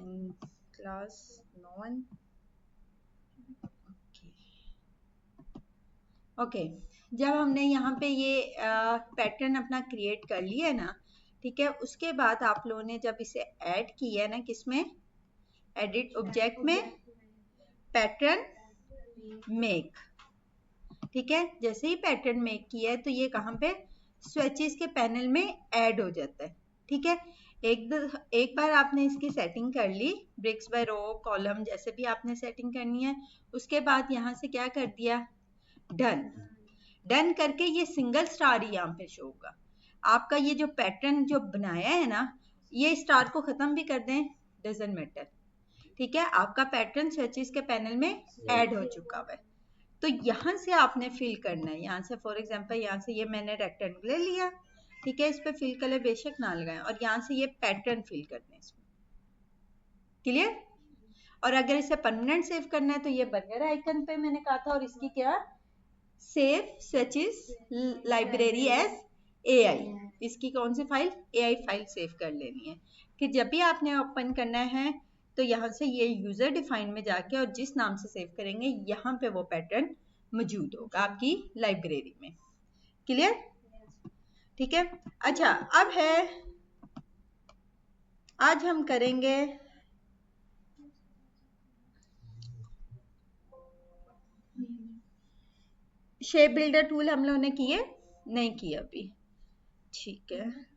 in class 9. Okay जब हमने यहाँ पे ये पैटर्न अपना क्रिएट कर लिया ना, ठीक है, उसके बाद आप लोगों ने जब इसे ऐड किया है ना, किसमें, एडिट ऑब्जेक्ट में, पैटर्न मेक, ठीक है, जैसे ही पैटर्न मेक किया है तो ये कहाँ पे, स्विचेस के पैनल में ऐड हो जाता है, ठीक है। एक बार आपने इसकी सेटिंग कर ली, ब्रिक्स बाय रो, कॉलम, जैसे भी आपने सेटिंग करनी है, उसके बाद यहाँ से क्या कर दिया, डन करके ये सिंगल स्टार ही यहाँ पे शो होगा। आपका ये जो पैटर्न जो बनाया है ना, ये स्टार को खत्म भी कर दें, डजंट मैटर, ठीक है, आपका पैटर्न स्विचेस के पैनल में ऐड हो चुका है। तो यहाँ से आपने फिल करना है, यहाँ से फॉर एग्जांपल यहाँ से ये मैंने रेक्टेंगुलर लिया, ठीक है, इस पे फिल कलर बेशक ना लगाएं, और यहाँ से ये पैटर्न फिल करना है इसमें, क्लियर। और अगर इसे परमानेंट सेव करना है तो ये बर्गर आइकन पे मैंने कहा था, और इसकी क्या, save switches library as AI, इसकी कौन सी फाइल, AI फाइल सेव कर लेनी है, कि जब भी आपने ओपन करना है तो यहाँ से ये यूजर डिफाइन में जाके और जिस नाम से सेव करेंगे यहाँ पे वो पैटर्न मौजूद होगा आपकी लाइब्रेरी में, क्लियर, ठीक है। अच्छा अब है, आज हम करेंगे शेप बिल्डर टूल, हम लोगों ने किए नहीं किया अभी, ठीक है।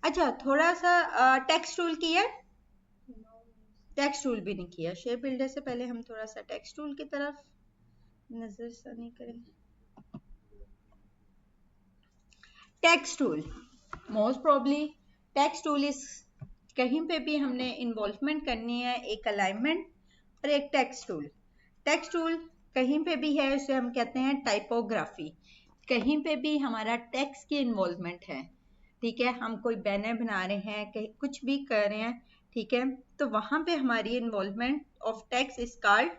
अच्छा थोड़ा सा टेक्स्ट टूल किया, टेक्स्ट टूल भी नहीं किया, शेप बिल्डर से पहले हम थोड़ा सा टेक्स्ट टूल की तरफ नजर सानी करेंगे। Text tool, most probably text tool इस, कहीं पे भी हमने इन्वॉल्वमेंट करनी है, एक अलाइनमेंट और एक टेक्स्ट टूल, टेक्स्ट टूल कहीं पे भी है उसे हम कहते हैं टाइपोग्राफी, कहीं पे भी हमारा टेक्स्ट की इन्वॉल्वमेंट है, ठीक है, हम कोई बैनर बना रहे हैं, कहीं कुछ भी कर रहे हैं, ठीक है, तो वहां पे हमारी involvement of text is called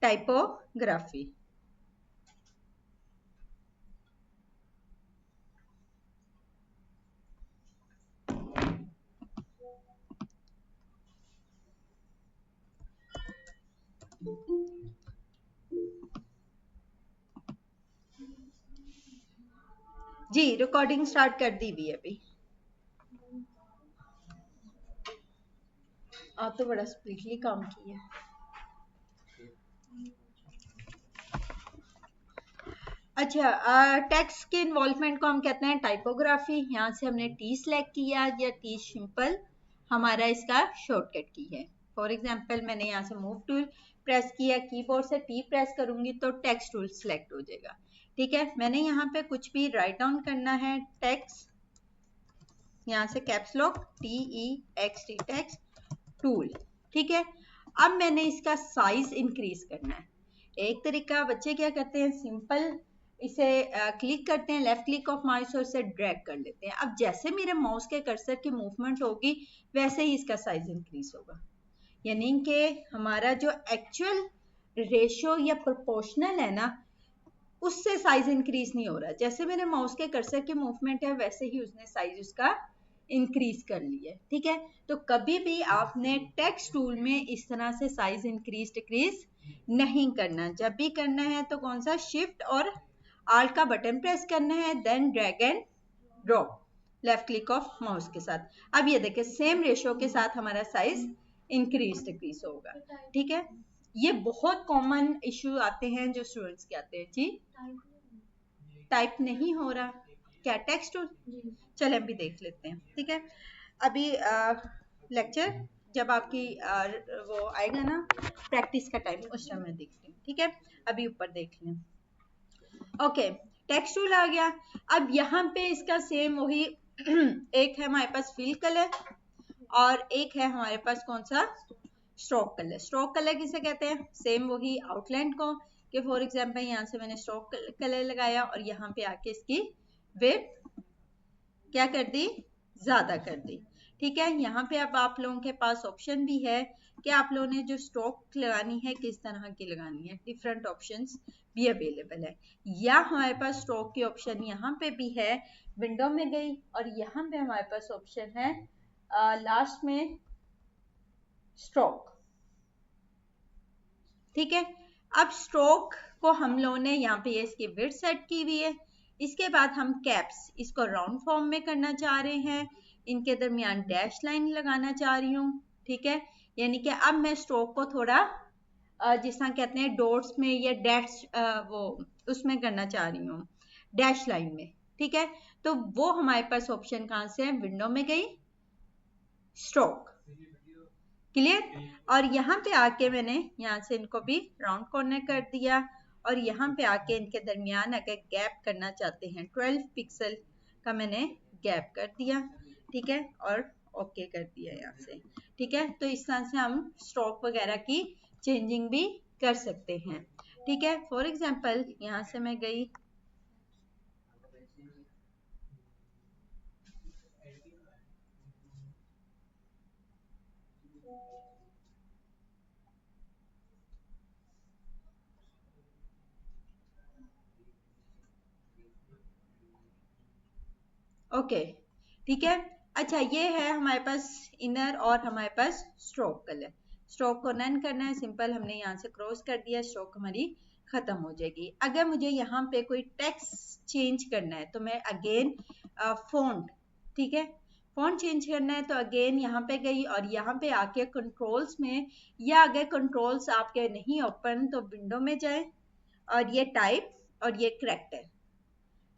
typography. जी रिकॉर्डिंग स्टार्ट कर दी हुई है अभी, आप तो बड़ा स्पीडली काम किया। अच्छा टेक्स्ट के इन्वॉल्वमेंट को हम कहते हैं टाइपोग्राफी, यहाँ से हमने टी सेलेक्ट किया या टी सिंपल हमारा इसका शॉर्टकट की है, फॉर एग्जांपल मैंने यहाँ से मूव टूल प्रेस किया, कीबोर्ड से टी प्रेस करूंगी तो टेक्स्ट टूल सिलेक्ट हो जाएगा, ठीक है। मैंने यहाँ पे कुछ भी राइट डाउन करना है, टेक्स्ट, यहाँ से caps lock TEXT text tool, ठीक है। अब मैंने इसका साइज इंक्रीज करना है, एक तरीका बच्चे क्या करते हैं, सिंपल इसे क्लिक करते हैं, लेफ्ट क्लिक ऑफ माउस और इसे ड्रैग कर लेते हैं, अब जैसे मेरे माउस के कर्सर की मूवमेंट होगी वैसे ही इसका साइज इंक्रीज होगा, यानी कि हमारा जो एक्चुअल रेशियो या प्रोपोर्शनल है ना, उससे साइज इंक्रीज नहीं हो रहा, जैसे मेरे माउस के कर्सर की मूवमेंट है वैसे ही उसने साइज उसका इंक्रीज कर ली है, ठीक है। तो कभी भी आपने टेक्स्ट टूल में इस तरह से साइज इंक्रीज डिक्रीज नहीं करना, जब भी करना है तो कौन सा, शिफ्ट और आल्ट का बटन प्रेस करना है, then drag and drop left click of mouse के साथ। अब ये देखिए सेम रेशियो के साथ हमारा साइज इंक्रीज डिक्रीज होगा, ठीक है। ये बहुत कॉमन इश्यू आते हैं जो स्टूडेंट्स के आते हैं, जी टाइप नहीं हो रहा क्या टेक्स्ट टूल, चले अभी देख लेते हैं, ठीक है। अभी लेक्चर जब आपकी वो आएगा ना प्रैक्टिस का टाइम, उस टाइम मैं देखती हूँ, ठीक है। अभी ऊपर देख लें, ओके टेक्स्ट टूल आ गया। अब यहाँ पे इसका सेम वही एक है हमारे पास फिल कलर और एक है हमारे पास कौन सा, स्ट्रोक कलर। स्ट्रोक कलर किसे कहते हैं, सेम वही आउटलाइन को, कि फॉर एग्जांपल यहाँ से मैंने स्ट्रोक कलर लगाया और यहाँ पे आके इसकी विड्थ क्या कर दी, ज्यादा कर दी, ठीक है, यहाँ पे अब आप लोगों के पास ऑप्शन भी है कि आप लोगों ने जो स्ट्रोक लगानी है किस तरह की लगानी है, डिफरेंट ऑप्शंस भी अवेलेबल है। या हमारे पास स्ट्रोक की ऑप्शन यहाँ पे भी है, विंडो में गई और यहाँ पे हमारे पास ऑप्शन है लास्ट में स्ट्रोक। ठीक है, अब स्ट्रोक को हम लोगों ने यहाँ पे इसकी विड्थ सेट की हुई है। इसके बाद हम कैप्स इसको राउंड फॉर्म में करना चाह रहे हैं, इनके दरमियान डैश लाइन लगाना चाह रही हूँ। ठीक है, यानी कि अब मैं स्ट्रोक को थोड़ा जिस तरह कहते हैं डॉट्स में या डैश वो उसमें करना चाह रही हूँ, डैश लाइन में। ठीक है, तो वो हमारे पास ऑप्शन कहाँ से है, विंडो में गई, स्ट्रोक, क्लियर। और यहाँ पे आके मैंने यहाँ से इनको भी राउंड कॉर्नर कर दिया और यहाँ पे आके इनके दरमियान अगर गैप करना चाहते हैं 12 पिक्सल का मैंने गैप कर दिया। ठीक है, और ओके कर दिया यहाँ से। ठीक है, तो इस तरह से हम स्ट्रोक वगैरह की चेंजिंग भी कर सकते हैं। ठीक है, फॉर एग्जाम्पल यहाँ से मैं गई, ओके। ठीक है, अच्छा ये है हमारे पास इनर और हमारे पास स्ट्रोक कलर। स्ट्रोक को नन करना है, सिंपल हमने यहाँ से क्रॉस कर दिया, स्ट्रोक हमारी खत्म हो जाएगी। अगर मुझे यहाँ पे कोई टेक्स्ट चेंज करना है तो मैं अगेन फॉन्ट, ठीक है, फॉन्ट चेंज करना है तो अगेन यहाँ पे गई और यहाँ पे आके कंट्रोल्स में, या अगर कंट्रोल्स आपके नहीं ओपन तो विंडो में जाए और ये टाइप और ये करैक्टर।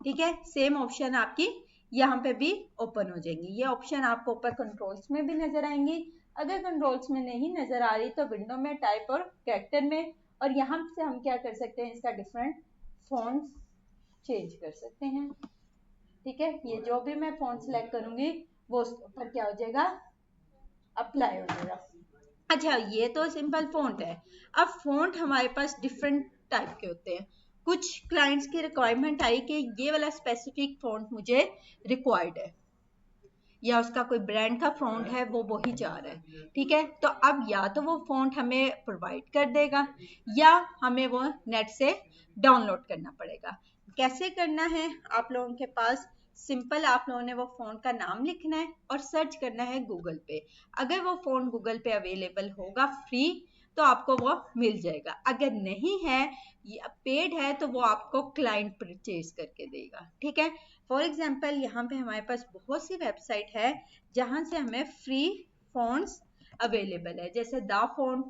ठीक है, सेम ऑप्शन आपकी यहाँ पे भी ओपन हो जाएंगी। ये ऑप्शन आपको ऊपर कंट्रोल्स में भी नजर आएंगी। अगर कंट्रोल्स में नहीं नजर आ रही तो विंडो में टाइप और कैरेक्टर में, और यहाँ से हम क्या कर सकते हैं, इसका डिफरेंट फॉन्ट्स चेंज कर सकते हैं। ठीक है, ये जो भी मैं फॉन्ट सेलेक्ट करूंगी वो उसके ऊपर क्या हो जाएगा, अप्लाई हो जाएगा। अच्छा, ये तो सिंपल फॉन्ट है। अब फॉन्ट हमारे पास डिफरेंट टाइप के होते हैं। कुछ क्लाइंट्स की रिक्वायरमेंट आई कि ये वाला स्पेसिफिक फॉन्ट मुझे रिक्वायर्ड है, या उसका कोई ब्रांड का फॉन्ट है वो वही चाह रहा है। ठीक है, तो अब या तो वो फॉन्ट हमें प्रोवाइड कर देगा या हमें वो नेट से डाउनलोड करना पड़ेगा। कैसे करना है, आप लोगों के पास सिंपल आप लोगों ने वो फॉन्ट का नाम लिखना है और सर्च करना है गूगल पे। अगर वो फॉन्ट गूगल पे अवेलेबल होगा फ्री तो आपको वो मिल जाएगा, अगर नहीं है या पेड है तो वो आपको क्लाइंट परचेज करके देगा। ठीक है, फॉर एग्जाम्पल यहाँ पे हमारे पास बहुत सी वेबसाइट है जहाँ से हमें फ्री फॉन्ट्स अवेलेबल है, जैसे द फॉन्ट,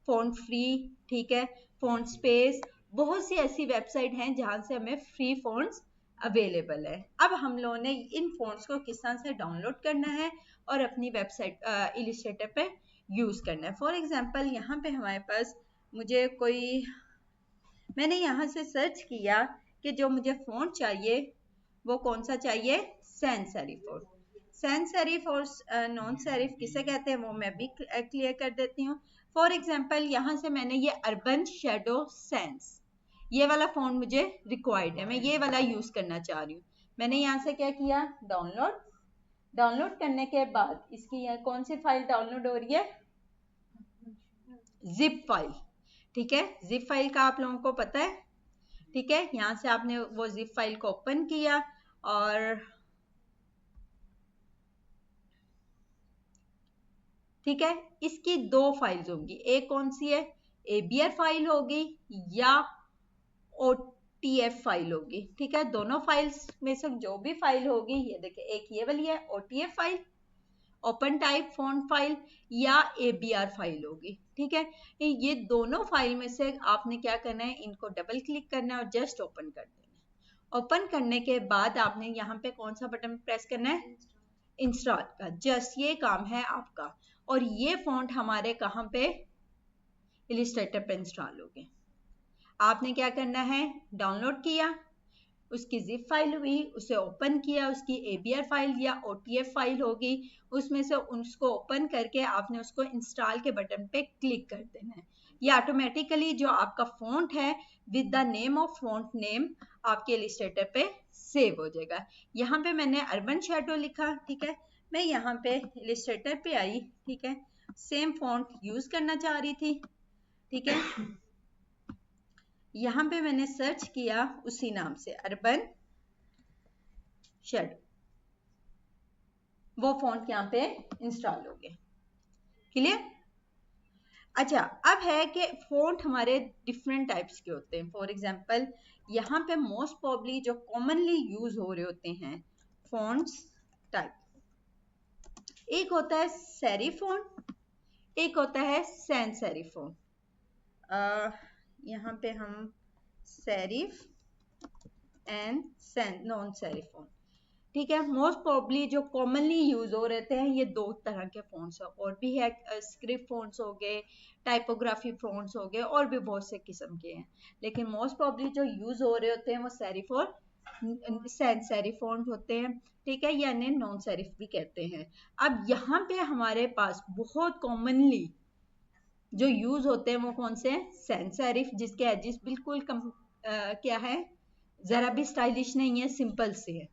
फॉन्ट फ्री, ठीक है, फॉन्ट स्पेस, बहुत सी ऐसी वेबसाइट हैं जहाँ से हमें फ्री फॉन्ट्स अवेलेबल है। अब हम लोगों ने इन फॉन्ट्स को किस तरह से डाउनलोड करना है और अपनी वेबसाइट इलिस्ट्रेटर पे यूज करना है। फॉर एग्जाम्पल यहाँ पे हमारे पास मुझे कोई, मैंने यहाँ से सर्च किया कि जो मुझे फॉन्ट चाहिए वो कौन सा चाहिए, सैंस सेरिफ। और सैंस सेरिफ और नॉन सेरिफ किसे कहते हैं वो मैं भी क्लियर कर देती हूँ। फॉर एग्जाम्पल यहाँ से मैंने ये अर्बन शेडो सैंस, ये वाला फॉन्ट मुझे रिक्वायर्ड है, मैं ये वाला यूज करना चाह रही हूँ। मैंने यहाँ से क्या किया, डाउनलोड। डाउनलोड करने के बाद इसकी कौन सी फाइल डाउनलोड हो रही है, जिप फाइल। ठीक है, जिप फाइल का आप लोगों को पता है। ठीक है, यहाँ से आपने वो जिप फाइल को ओपन किया और ठीक है, इसकी दो फाइल्स होंगी, एक कौन सी है, ABR फाइल होगी या OTF फाइल होगी। ठीक है, दोनों फाइल्स में से जो भी फाइल होगी, ये देखिए एक ये वाली है OTF file, open type font file, या ABR फाइल होगी। ठीक है, ये दोनों फाइल में से आपने क्या करना है, इनको डबल क्लिक करना है और जस्ट ओपन कर देना है। ओपन करने के बाद आपने यहाँ पे कौन सा बटन प्रेस करना है, इंस्टॉल का, जस्ट ये काम है आपका। और ये फॉन्ट हमारे कहाँ पे, इलिस्ट्रेटर पे इंस्टॉल हो गए। आपने क्या करना है, डाउनलोड किया, उसकी जिप फाइल हुई, उसे ओपन किया, उसकी ABR फाइल या OTF फाइल होगी, उसमें से उसको ओपन करके आपने उसको इंस्टॉल के बटन पे क्लिक कर देना है। ये ऑटोमेटिकली जो आपका फॉन्ट है with the name of font name आपके इलिस्ट्रेटर पे सेव हो जाएगा। यहाँ पे मैंने अर्बन शैडो लिखा। ठीक है, मैं यहाँ पे इलिस्ट्रेटर पे आई, ठीक है, सेम फॉन्ट यूज करना चाह रही थी, ठीक है। यहाँ पे मैंने सर्च किया उसी नाम से, अर्बन शेडो, वो फॉन्ट यहाँ पे इंस्टॉल हो गया। क्लियर? अच्छा, अब है कि फॉन्ट हमारे डिफरेंट टाइप्स के होते हैं। फॉर एग्जांपल यहाँ पे मोस्ट प्रॉब्ली जो कॉमनली यूज हो रहे होते हैं फॉन्ट्स टाइप, एक होता है सेरिफ फॉन्ट, एक होता है सैंस सेरिफ फॉन्ट। यहाँ पे हम serif and non serif font, ठीक है। मोस्ट प्रॉब्ली जो कॉमनली यूज हो रहते हैं ये दो तरह के फॉन्ट्स हैं, और भी है, स्क्रिप्ट फॉन्ट्स हो गए, टाइपोग्राफी फॉन्ट्स हो गए, और भी बहुत से किस्म के हैं, लेकिन मोस्ट प्रॉब्ली जो यूज हो रहे होते हैं वो सेरिफ और सैंस सेरिफ फॉन्ट होते हैं, ठीक है, यानी नॉन सेरिफ भी कहते हैं। अब यहाँ पे हमारे पास बहुत कॉमनली जो यूज होते हैं वो कौन से हैं? सैंस सेरिफ, जिसके एजेस बिल्कुल क्या है, जरा भी स्टाइलिश नहीं है, सिंपल से है,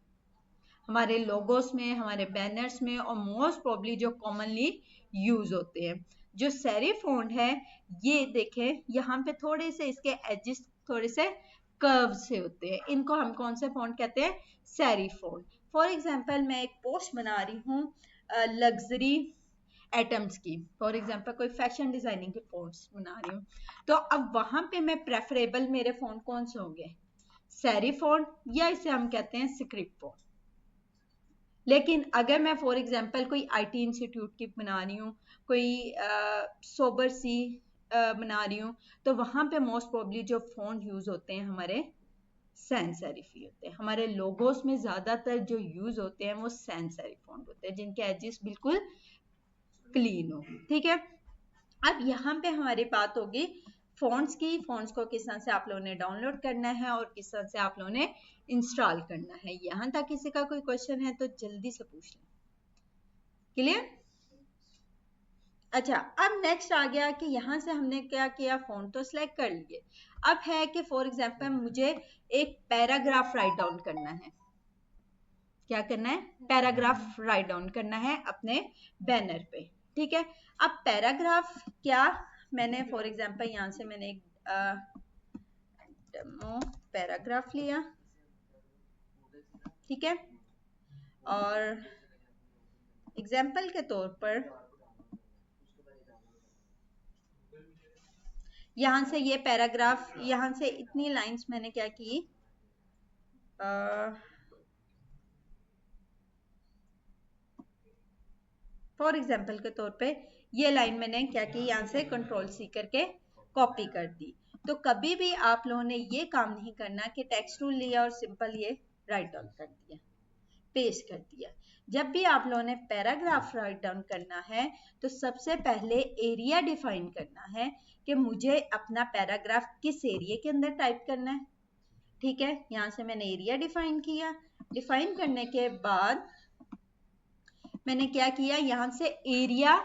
हमारे लोगोस में, हमारे बैनर्स में, और मोस्ट प्रॉब्ली जो कॉमनली यूज होते हैं। जो सेरिफ फॉन्ट है ये देखें, यहाँ पे थोड़े से इसके एजेस थोड़े से कर्व से होते हैं, इनको हम कौन से फॉन्ट कहते हैं? Serif font. फॉर एग्जांपल मैं एक पोस्ट बना रही हूँ लग्जरी एटम्स की, फॉर एग्जांपल कोई फैशन डिजाइनिंग के पोस्ट बना रही हूँ, तो अब वहां पे मैं प्रेफरेबल मेरे फॉन्ट कौन से होंगे? सेरिफ फॉन्ट, या इसे हम कहते हैं स्क्रिप्ट फॉन्ट। लेकिन अगर मैं फॉर एग्जांपल कोई आईटी इंस्टीट्यूट की बना रही हूँ, कोई सोबर सी बना रही हूँ, तो वहां पे मोस्ट प्रोबेबली जो फॉन्ट यूज होते हैं हमारे सैंस सेरिफ ही होते हैं। हमारे लोगोस में ज्यादातर जो यूज होते हैं वो सैंस सेरिफ फॉन्ट होते हैं, जिनके एजेस बिल्कुल क्लीन हो, ठीक है। अब यहाँ पे हमारी बात होगी फॉन्ट्स की, फॉन्ट्स को किस तरह से आप लोगों ने डाउनलोड करना है और किस तरह से आप लोगों ने इंस्टॉल करना है। यहाँ तक किसी का कोई क्वेश्चन है तो जल्दी से पूछ लें। क्लियर? अच्छा, अब नेक्स्ट आ गया कि यहाँ से हमने क्या किया, फॉन्ट तो सिलेक्ट कर लिए। अब है कि फॉर एग्जांपल मुझे एक पैराग्राफ राइट डाउन करना है। क्या करना है? पैराग्राफ राइट डाउन करना है अपने बैनर पे, ठीक है। अब पैराग्राफ क्या, मैंने फॉर एग्जांपल यहाँ से मैंने एक डेमो पैराग्राफ लिया, ठीक है, और एग्जांपल के तौर पर यहाँ से ये पैराग्राफ, यहाँ से इतनी लाइंस मैंने क्या की, फॉर एग्जांपल के तौर पे ये लाइन मैंने क्या की, यहाँ से कंट्रोल सी करके कॉपी कर दी। तो कभी भी आप लोगों ने ये काम नहीं करना कि टेक्स्ट टूल लिया और सिंपल ये राइट डाउन कर दिया, पेस्ट कर दिया। जब भी आप लोगों ने पैराग्राफ राइट डाउन करना है तो सबसे पहले एरिया डिफाइन करना है कि मुझे अपना पैराग्राफ किस एरिया के अंदर टाइप करना है, ठीक है। यहाँ से मैंने एरिया डिफाइन किया, डिफाइन करने के बाद मैंने क्या किया, यहाँ से एरिया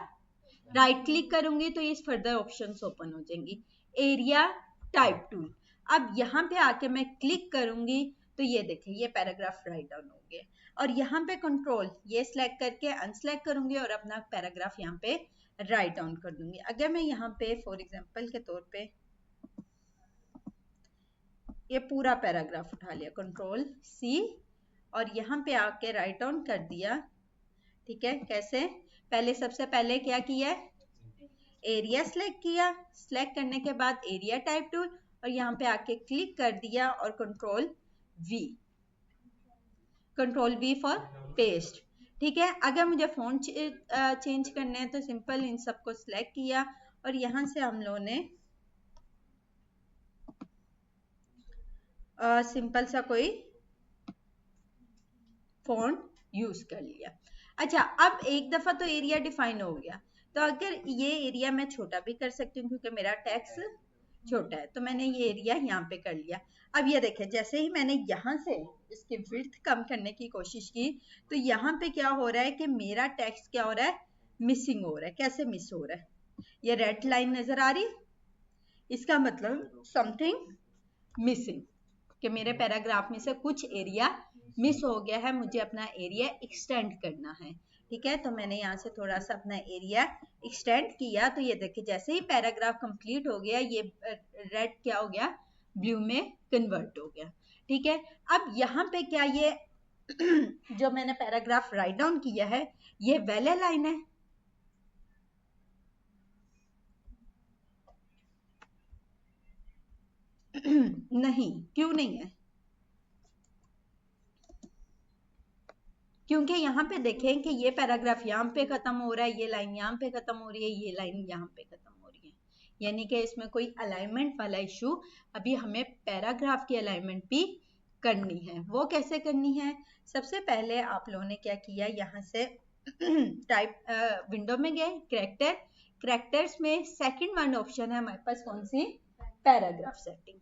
राइट क्लिक करूंगी तो ये फर्दर ऑप्शंस ओपन हो जाएंगी, एरिया टाइप टूल। अब यहाँ पे आके मैं क्लिक करूंगी तो ये देखें ये पैराग्राफ राइट डाउन हो गया, और यहाँ पे कंट्रोल ये सिलेक्ट करके अनसिलेक्ट करूंगी और अपना पैराग्राफ यहाँ पे राइट डाउन कर दूंगी। अगर मैं यहाँ पे फॉर एग्जांपल के तौर पे ये पूरा पैराग्राफ उठा लिया, कंट्रोल सी, और यहाँ पे आके राइट डाउन कर दिया, ठीक है। कैसे? पहले सबसे पहले क्या किया है, एरिया सिलेक्ट किया, सिलेक्ट करने के बाद एरिया टाइप टूल, और यहाँ पे आके क्लिक कर दिया और कंट्रोल वी फॉर पेस्ट, ठीक है। अगर मुझे फोन चेंज करने हैं तो सिंपल इन सबको सिलेक्ट किया और यहाँ से हम लोगों ने सिंपल सा कोई फॉन्ट यूज कर लिया। अच्छा, अब एक दफा तो एरिया डिफाइन हो गया, तो अगर ये एरिया मैं छोटा भी कर सकती हूँ क्योंकि मेरा टेक्स्ट छोटा है, तो मैंने ये एरिया यहाँ पे कर लिया। अब ये देखें, जैसे ही मैंने यहाँ से इसकी विड्थ कम करने की कोशिश की तो यहाँ पे क्या हो रहा है कि मेरा टेक्स्ट क्या हो रहा है, मिसिंग हो रहा है। कैसे मिस हो रहा है? ये रेड लाइन नजर आ रही, इसका मतलब समथिंग मिसिंग, कि मेरे पैराग्राफ में से कुछ एरिया मिस हो गया है, मुझे अपना एरिया एक्सटेंड करना है, ठीक है, तो मैंने यहाँ से थोड़ा सा अपना एरिया एक्सटेंड किया, तो ये देखिए जैसे ही पैराग्राफ कंप्लीट हो गया, ये रेड क्या हो गया, ब्लू में कन्वर्ट हो गया। ठीक है, अब यहाँ पे क्या ये जो मैंने पैराग्राफ राइट डाउन किया है, ये वेल अलाइन है? नहीं, क्यों नहीं है? क्योंकि यहाँ पे देखें कि ये पैराग्राफ यहाँ पे खत्म हो रहा है, ये लाइन यहाँ पे खत्म हो रही है, ये लाइन यहाँ पे खत्म हो रही है, यानी कि इसमें कोई अलाइनमेंट वाला इशू, अभी हमें पैराग्राफ की अलाइनमेंट भी करनी है। वो कैसे करनी है? सबसे पहले आप लोगों ने क्या किया, यहाँ से टाइप विंडो में गए, कैरेक्टर्स में सेकंड वन ऑप्शन है हमारे पास, कौन सी? Paragraph setting.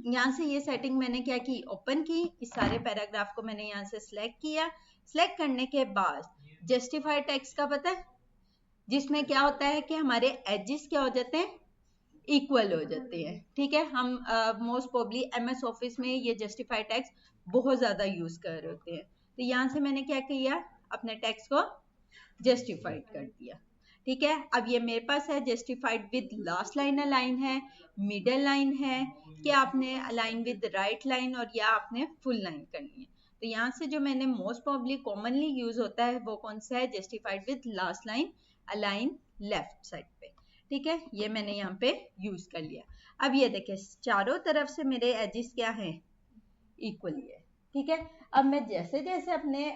यहाँ से ये सेटिंग मैंने क्या की, ओपन की, इस सारे पैराग्राफ को मैंने यहाँ से सिलेक्ट किया। सिलेक्ट करने के बाद जस्टिफाई टेक्स्ट का पता है, जिसमें क्या होता है कि हमारे एजेस क्या हो जाते हैं, इक्वल हो जाते हैं। ठीक है, हम मोस्ट प्रोबेबली एमएस ऑफिस में ये जस्टिफाई टेक्स्ट बहुत ज्यादा यूज कर रहे होते हैं। तो यहाँ से मैंने क्या किया, अपने टेक्स्ट को जस्टिफाइड कर दिया। ठीक है, अब ये मेरे पास है justified with last line align है, मिडल लाइन है, कि आपने अलाइन विद राइट लाइन और या आपने फुल लाइन करनी है। तो यहाँ से जो मैंने मोस्ट प्रोबेबली कॉमनली यूज होता है वो कौन सा है, justified with last line align left side पे। ठीक है, ये मैंने यहाँ पे यूज कर लिया। अब ये देखिए चारों तरफ से मेरे एजेस क्या है, इक्वली है। ठीक है, अब मैं जैसे जैसे अपने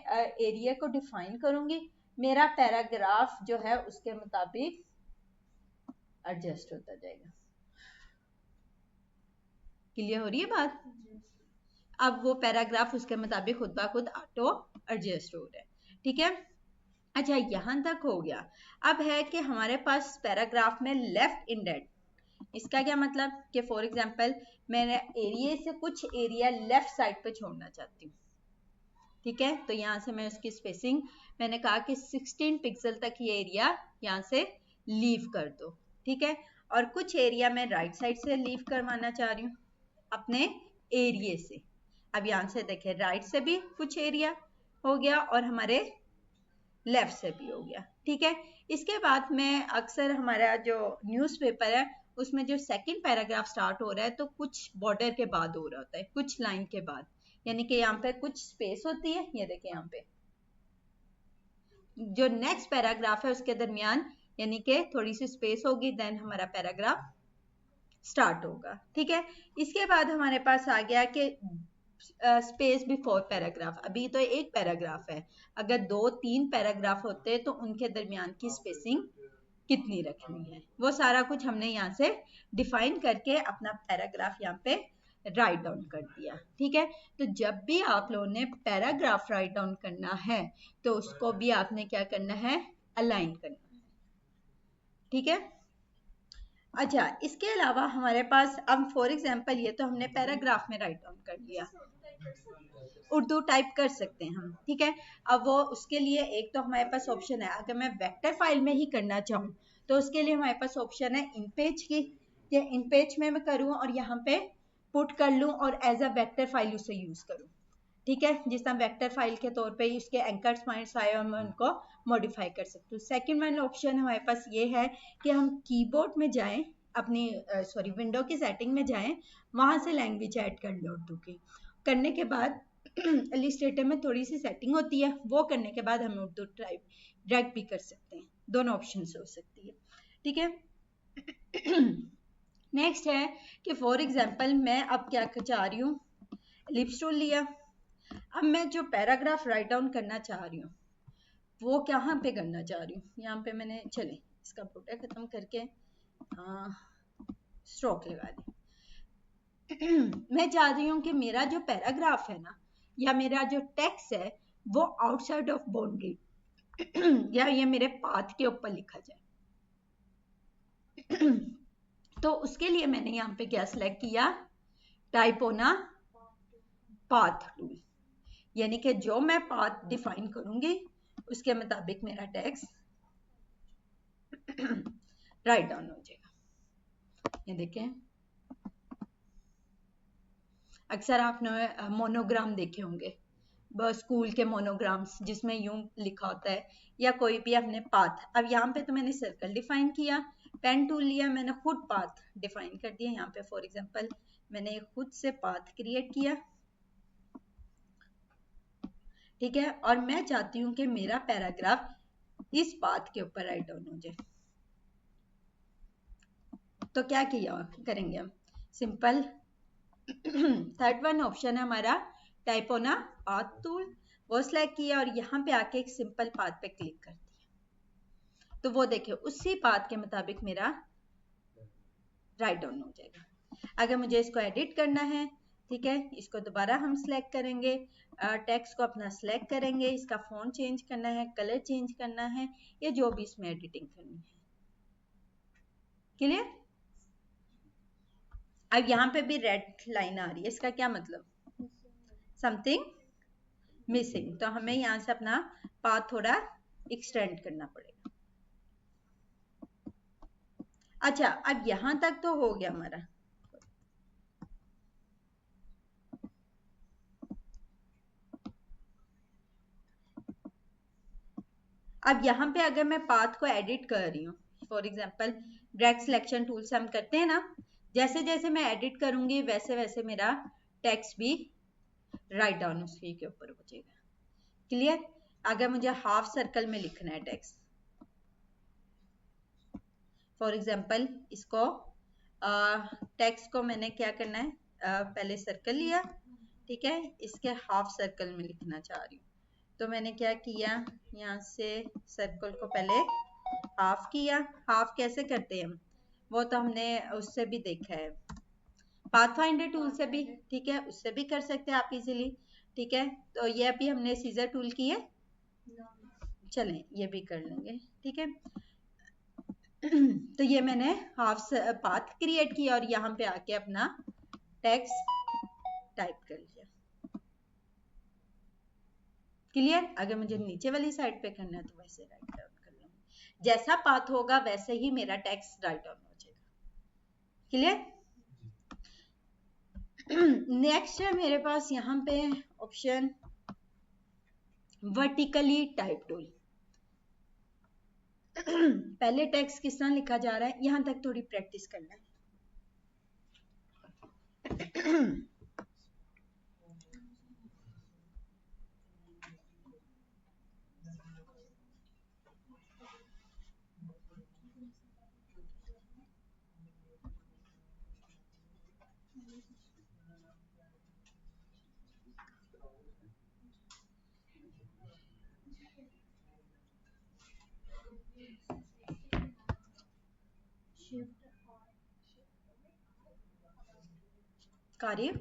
एरिया को डिफाइन करूंगी, मेरा पैराग्राफ जो है उसके मुताबिक एडजस्ट होता जाएगा। क्लियर हो रही है बात? अब वो पैराग्राफ उसके मुताबिक खुद ब खुद ऑटो एडजस्ट हो रहा है। ठीक है, अच्छा यहां तक हो गया। अब है कि हमारे पास पैराग्राफ में लेफ्ट इंडेंट, इसका क्या मतलब कि फॉर एग्जांपल मैं एरिया से कुछ एरिया लेफ्ट साइड पे छोड़ना चाहती हूँ। ठीक है, तो यहाँ से मैं उसकी स्पेसिंग मैंने कहा कि 16 पिक्सल तक ये एरिया यहाँ से लीव कर दो। ठीक है, और कुछ एरिया मैं राइट साइड से लीव करवाना चाह रही हूँ अपने एरिया से। अब यहाँ से देखें राइट से भी कुछ एरिया हो गया और हमारे लेफ्ट से भी हो गया। ठीक है, इसके बाद मैं अक्सर हमारा जो न्यूज़पेपर है उसमें जो सेकंड पैराग्राफ स्टार्ट हो रहा है तो कुछ बॉर्डर के बाद हो रहा होता है, कुछ लाइन के बाद, यानी कि यहाँ पे कुछ स्पेस होती है। ये देखिए यहाँ पे जो नेक्स्ट पैराग्राफ है उसके दरमियान यानी कि थोड़ी सी स्पेस होगी, देन हमारा पैराग्राफ स्टार्ट होगा। ठीक है, इसके बाद हमारे पास आ गया कि स्पेस बिफोर पैराग्राफ। अभी तो एक पैराग्राफ है, अगर 2-3 पैराग्राफ होते तो उनके दरमियान की स्पेसिंग कितनी रखनी है, वो सारा कुछ हमने यहाँ से डिफाइन करके अपना पैराग्राफ यहाँ पे राइट डाउन कर दिया। ठीक है, तो जब भी आप लोगों ने पैराग्राफ राइट डाउन करना है तो उसको भी आपने क्या करना है, अलाइन करना है। ठीक है, अच्छा इसके अलावा हमारे पास अब फॉर एग्जांपल ये तो हमने पैराग्राफ में राइट डाउन कर लिया, उर्दू टाइप कर सकते हैं हम। ठीक है, अब वो उसके लिए एक तो हमारे पास ऑप्शन है, अगर मैं वेक्टर फाइल में ही करना चाहूँ तो उसके लिए हमारे पास ऑप्शन है इन पेज की, कि इन पेज में मैं करूँ और यहाँ पे पुट कर लूँ और एज अ वेक्टर फाइल उसे यूज करूँ। ठीक है, जिस तरह वेक्टर फाइल के तौर पे उसके एंकर्स पॉइंट्स आए और मैं उनको मॉडिफाई कर सकती हूँ। सेकेंड वाला ऑप्शन हमारे पास ये है कि हम कीबोर्ड में जाएं, अपनी विंडो की सेटिंग में जाएं, वहां से लैंग्वेज ऐड कर लो उर्दू की। करने के बाद इलिस्ट्रेटर में थोड़ी सी सेटिंग होती है, वो करने के बाद हम उर्दू टाइप ड्रैग भी कर सकते हैं, दोनों ऑप्शन से हो सकती है। ठीक है, नेक्स्ट है कि फॉर एग्जांपल मैं अब क्या चाह रही हूँ, एलिप्स टूल लिया, अब मैं जो पैराग्राफ राइट डाउन करना चाह रही हूँ वो कहाँ पे करना चाह रही हूँ, यहाँ पे मैंने चले इसका प्रोटेक्ट खत्म करके स्ट्रोक लगा दी। मैं चाह रही हूँ कि मेरा जो पैराग्राफ है ना या मेरा जो टेक्स्ट है वो आउटसाइड ऑफ बाउंड्री या ये मेरे पाथ के ऊपर लिखा जाए। तो उसके लिए मैंने यहाँ पे क्या सिलेक्ट किया, टाइप ऑन पाथ टूल, यानी कि जो मैं पाथ डिफाइन करूंगी उसके मुताबिक मेरा टेक्स्ट राइट डाउन हो जाएगा। ये देखें, अक्सर आपने मोनोग्राम देखे होंगे, स्कूल के मोनोग्राम्स जिसमें यूं लिखा होता है, या कोई भी हमने पाथ। अब यहाँ पे तो मैंने सर्कल डिफाइन किया, पेन टूल लिया, मैंने खुद पाथ डिफाइन कर दिया। यहाँ पे फॉर एग्जांपल मैंने खुद से पाथ क्रिएट किया, ठीक है, और मैं चाहती हूँ कि मेरा पैराग्राफ इस पाथ के ऊपर राइट डाउन हो जाए। तो क्या किया करेंगे हम, सिंपल थर्ड वन ऑप्शन है हमारा type on a path tool, वो सिलेक्ट किया और यहाँ पे आके एक सिंपल पाथ पे क्लिक कर दिया। तो वो देखिए उसी पाथ के मुताबिक मेरा राइट डाउन हो जाएगा। अगर मुझे इसको एडिट करना है, ठीक है, इसको दोबारा हम सिलेक्ट करेंगे, टेक्स्ट को अपना सिलेक्ट करेंगे, इसका फॉन्ट चेंज करना है, कलर चेंज करना है, या जो भी इसमें एडिटिंग करनी है। क्लियर? अब यहाँ पे भी रेड लाइन आ रही है, इसका क्या मतलब, समथिंग मिसिंग। तो हमें यहाँ से अपना पाथ थोड़ा एक्सटेंड करना पड़ेगा। अच्छा, अब यहां तक तो हो गया हमारा। अब यहाँ पे अगर मैं पाथ को एडिट कर रही हूँ, for example drag selection tool से हम करते हैं ना, जैसे जैसे मैं एडिट करूंगी वैसे वैसे मेरा टेक्स्ट भी राइट डाउन उसी के ऊपर हो जाएगा। क्लियर? अगर मुझे हाफ सर्कल में लिखना है टेक्स्ट, फॉर एग्जाम्पल इसको टेक्स्ट को मैंने क्या करना है, पहले सर्कल लिया, ठीक है, इसके हाफ सर्कल में लिखना चाह रही हूँ। तो मैंने क्या किया, यहाँ से सर्कल को पहले हाफ किया। हाफ कैसे करते हैं हम, वो तो हमने उससे भी देखा है, पाथफाइंडर टूल से भी, ठीक है, उससे भी कर सकते हैं आप इजीली, ठीक है। तो ये अभी हमने सीजर टूल की है, चलें ये भी कर लेंगे, ठीक है। तो ये मैंने हाफ पाथ क्रिएट किया और यहाँ पे आके अपना टेक्स्ट टाइप कर लिया। क्लियर? अगर मुझे नीचे वाली साइड पे करना है तो वैसे राइट डाउन कर लूंगी, जैसा पाथ होगा वैसे ही मेरा टेक्स्ट राइट डाउन हो जाएगा। क्लियर? नेक्स्ट है मेरे पास यहाँ पे ऑप्शन वर्टिकली टाइप टूल। पहले टेक्स्ट किस तरह लिखा जा रहा है, यहां तक थोड़ी प्रैक्टिस करना है। कार्य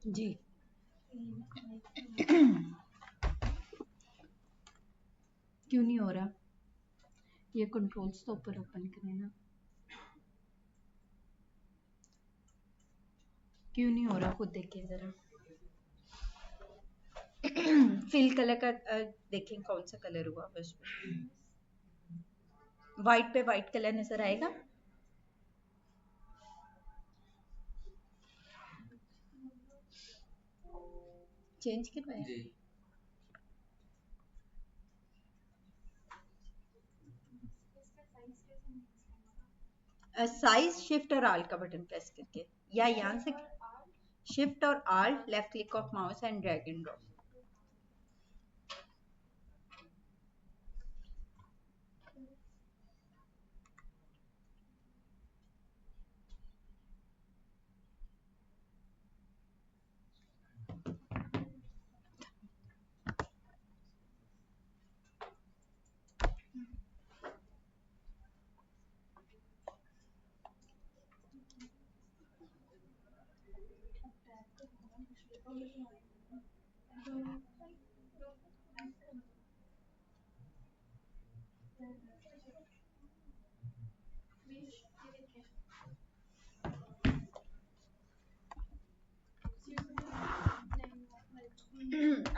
जी। क्यों नहीं हो रहा? ये कंट्रोल्स तो ऊपर ओपन करें ना। क्यों नहीं हो रहा? खुद देखिए जरा। फिल कलर का देखें कौन सा कलर हुआ बस। व्हाइट पे व्हाइट कलर नजर आएगा। चेंज करवाया। साइज शिफ्ट और आल का बटन प्रेस करके, या यहाँ से शिफ्ट और alt, left click of mouse and drag and drop.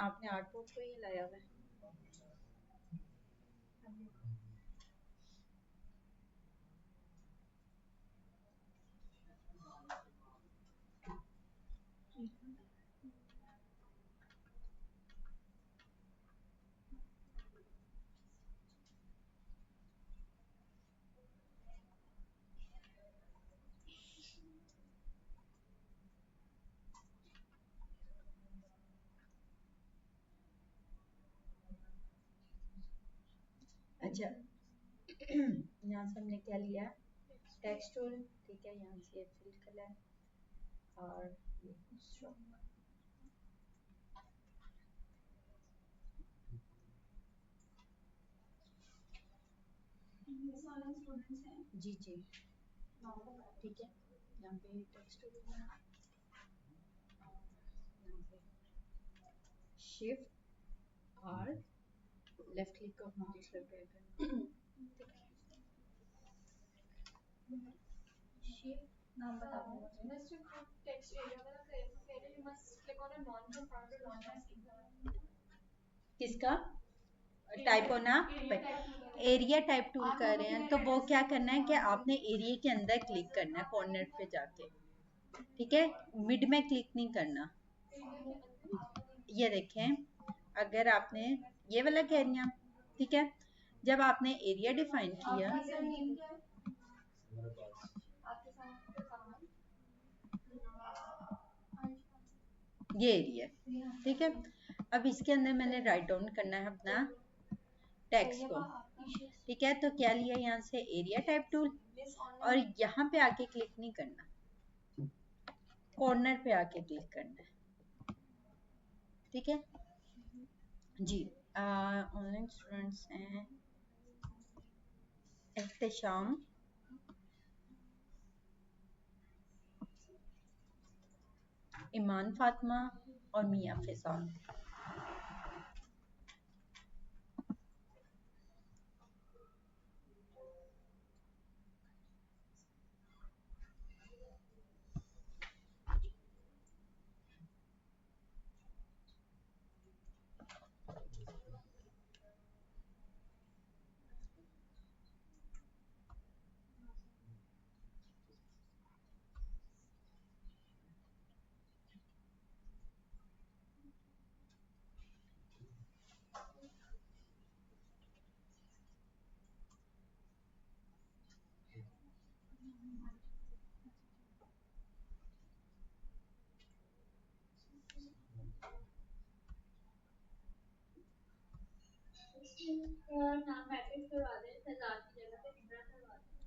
आपने आर्टबुक को ही लाया हुआ है। अच्छा, यहाँ से हमने क्या लिया? Text tool. ठीक है, यहाँ से फिल कलर और ये स्ट्रोक। जी जी, ठीक है। यहाँ पे टेक्स्ट टूल है, यहाँ पे शिफ्ट और लेफ्ट क्लिक ऑफ माउस पे ड्रैग। नाम बता दो। किसका? टाइप होना। एरिया टाइप टूल कर रहे हैं तो वो क्या करना है कि आपने एरिया के अंदर क्लिक करना है, कॉर्नर पे जाके। ठीक है, मिड में क्लिक नहीं करना। ये देखें, अगर आपने ये वाला कह रही हैं, ठीक है, जब आपने एरिया डिफाइन किया, ये एरिया, ठीक है। अब इसके अंदर मैंने राइट डाउन करना है अपना टेक्स्ट को। ठीक है, तो क्या लिया यहाँ से? एरिया टाइप टूल, और यहाँ पे आके क्लिक नहीं करना, कॉर्नर पे आके क्लिक करना है। ठीक है जी। ऑनलाइन स्टूडेंट्स हैं एहतशाम, ईमान फातिमा और मियाँ फैजान।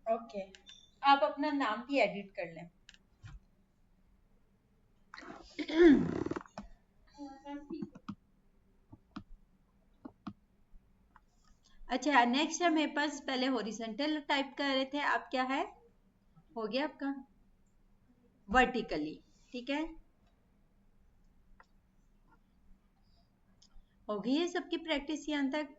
ओके, आप अपना नाम भी एडिट कर लें। अच्छा, नेक्स्ट है मेरे पास, पहले हॉरिजॉन्टल टाइप कर रहे थे, अब क्या है, हो गया आपका वर्टिकली। ठीक है, हो गई है सबकी प्रैक्टिस यहाँ तक।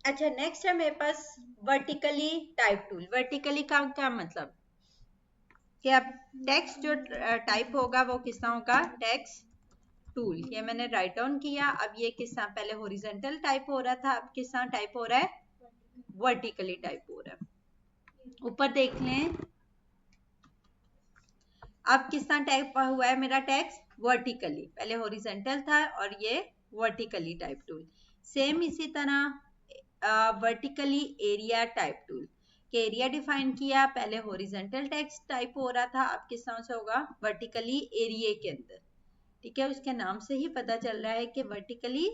अच्छा, नेक्स्ट है मेरे पास वर्टिकली टाइप टूल। वर्टिकली का क्या मतलब कि अब टेक्स्ट जो टाइप होगा वो किस तरह होगा, टेक्स्ट टूल। ये मैंने राइट डाउन किया। अब ये किस तरह, पहले हॉरिजॉन्टल टाइप हो रहा था, अब किस तरह टाइप हो रहा है, वर्टिकली टाइप हो रहा है। ऊपर देख लें, अब किस तरह टाइप हुआ है मेरा टेक्स्ट, वर्टिकली। पहले हॉरिजॉन्टल था और ये वर्टिकली टाइप टूल। सेम इसी तरह वर्टिकली एरिया टाइप टूल के एरिया डिफाइन किया। पहले हॉरिजॉन्टल टेक्स्ट टाइप हो रहा था, अब किस तरह से होगा, वर्टिकली एरिया के अंदर। ठीक है, उसके नाम से ही पता चल रहा है कि वर्टिकली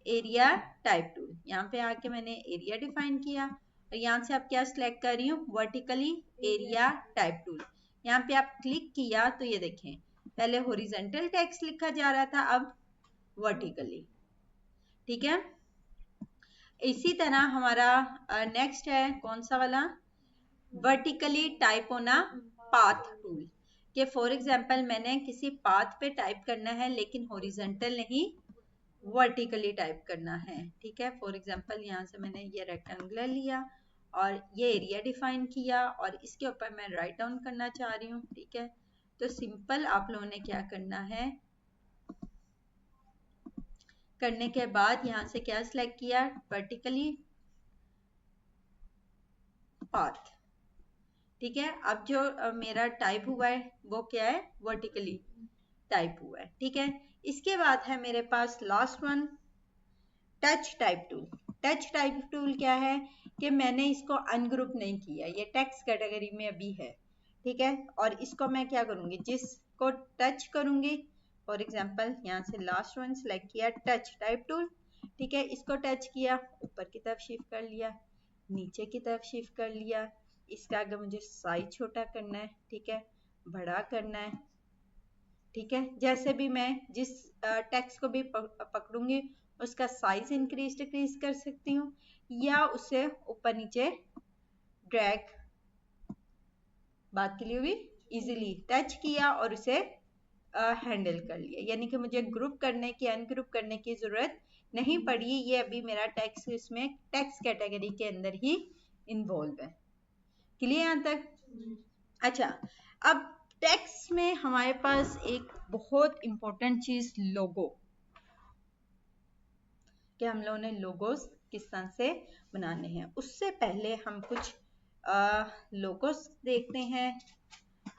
एरिया टाइप टूल। यहाँ पे आके मैंने एरिया डिफाइन किया और यहाँ से आप क्या सिलेक्ट कर रही हूँ, वर्टिकली एरिया टाइप टूल। यहाँ पे आप क्लिक किया तो ये देखें, पहले हॉरिजॉन्टल टेक्स्ट लिखा जा रहा था, अब वर्टिकली। ठीक है, इसी तरह हमारा नेक्स्ट है कौन सा वाला, वर्टिकली टाइप होना पाथ टूल। कि फॉर एग्जांपल मैंने किसी पाथ पे टाइप करना है लेकिन हॉरिजॉन्टल नहीं, वर्टिकली टाइप करना है। ठीक है, फॉर एग्जांपल यहाँ से मैंने ये रेक्टेंगुलर लिया और ये एरिया डिफाइन किया और इसके ऊपर मैं राइट डाउन करना चाह रही हूँ। ठीक है, तो सिंपल आप लोगों ने क्या करना है, करने के बाद यहाँ से क्या सिलेक्ट किया, वर्टिकली पाथ। ठीक है, अब जो मेरा टाइप हुआ है वो क्या है, वर्टिकली टाइप हुआ है। ठीक है, इसके बाद है मेरे पास last one, touch type tool. Touch type tool क्या है कि मैंने इसको अनग्रुप नहीं किया, ये टेक्स्ट कैटेगरी में अभी है। ठीक है, और इसको मैं क्या करूंगी, जिसको टच करूंगी, फॉर एग्जांपल यहाँ से लास्ट वन सेलेक्ट किया, टच टाइप टूल। ठीक है, इसको टच किया, ऊपर की तरफ शिफ्ट कर लिया, नीचे की तरफ शिफ्ट कर लिया। इसका अगर मुझे साइज छोटा करना है, ठीक है, बड़ा करना है, ठीक है, जैसे भी मैं जिस टेक्स्ट को भी पकड़ूंगी उसका साइज इंक्रीज डिक्रीज कर सकती हूँ या उसे ऊपर नीचे ड्रैग, बात के लिए भी इजीली टच किया और उसे हैंडल कर लिया। यानी कि मुझे ग्रुप करने की, अनग्रुप करने की जरूरत नहीं पड़ी। ये अभी मेरा टेक्स्ट इसमें टेक्स्ट कैटेगरी के अंदर ही इन्वॉल्व है। क्लियर यहाँ तक? अच्छा, अब टेक्स्ट में हमारे पास एक बहुत इंपॉर्टेंट चीज, लोगो। कि हम लोगों ने लोगोस किस तरह से बनाने हैं। उससे पहले हम कुछ लोगोस देखते हैं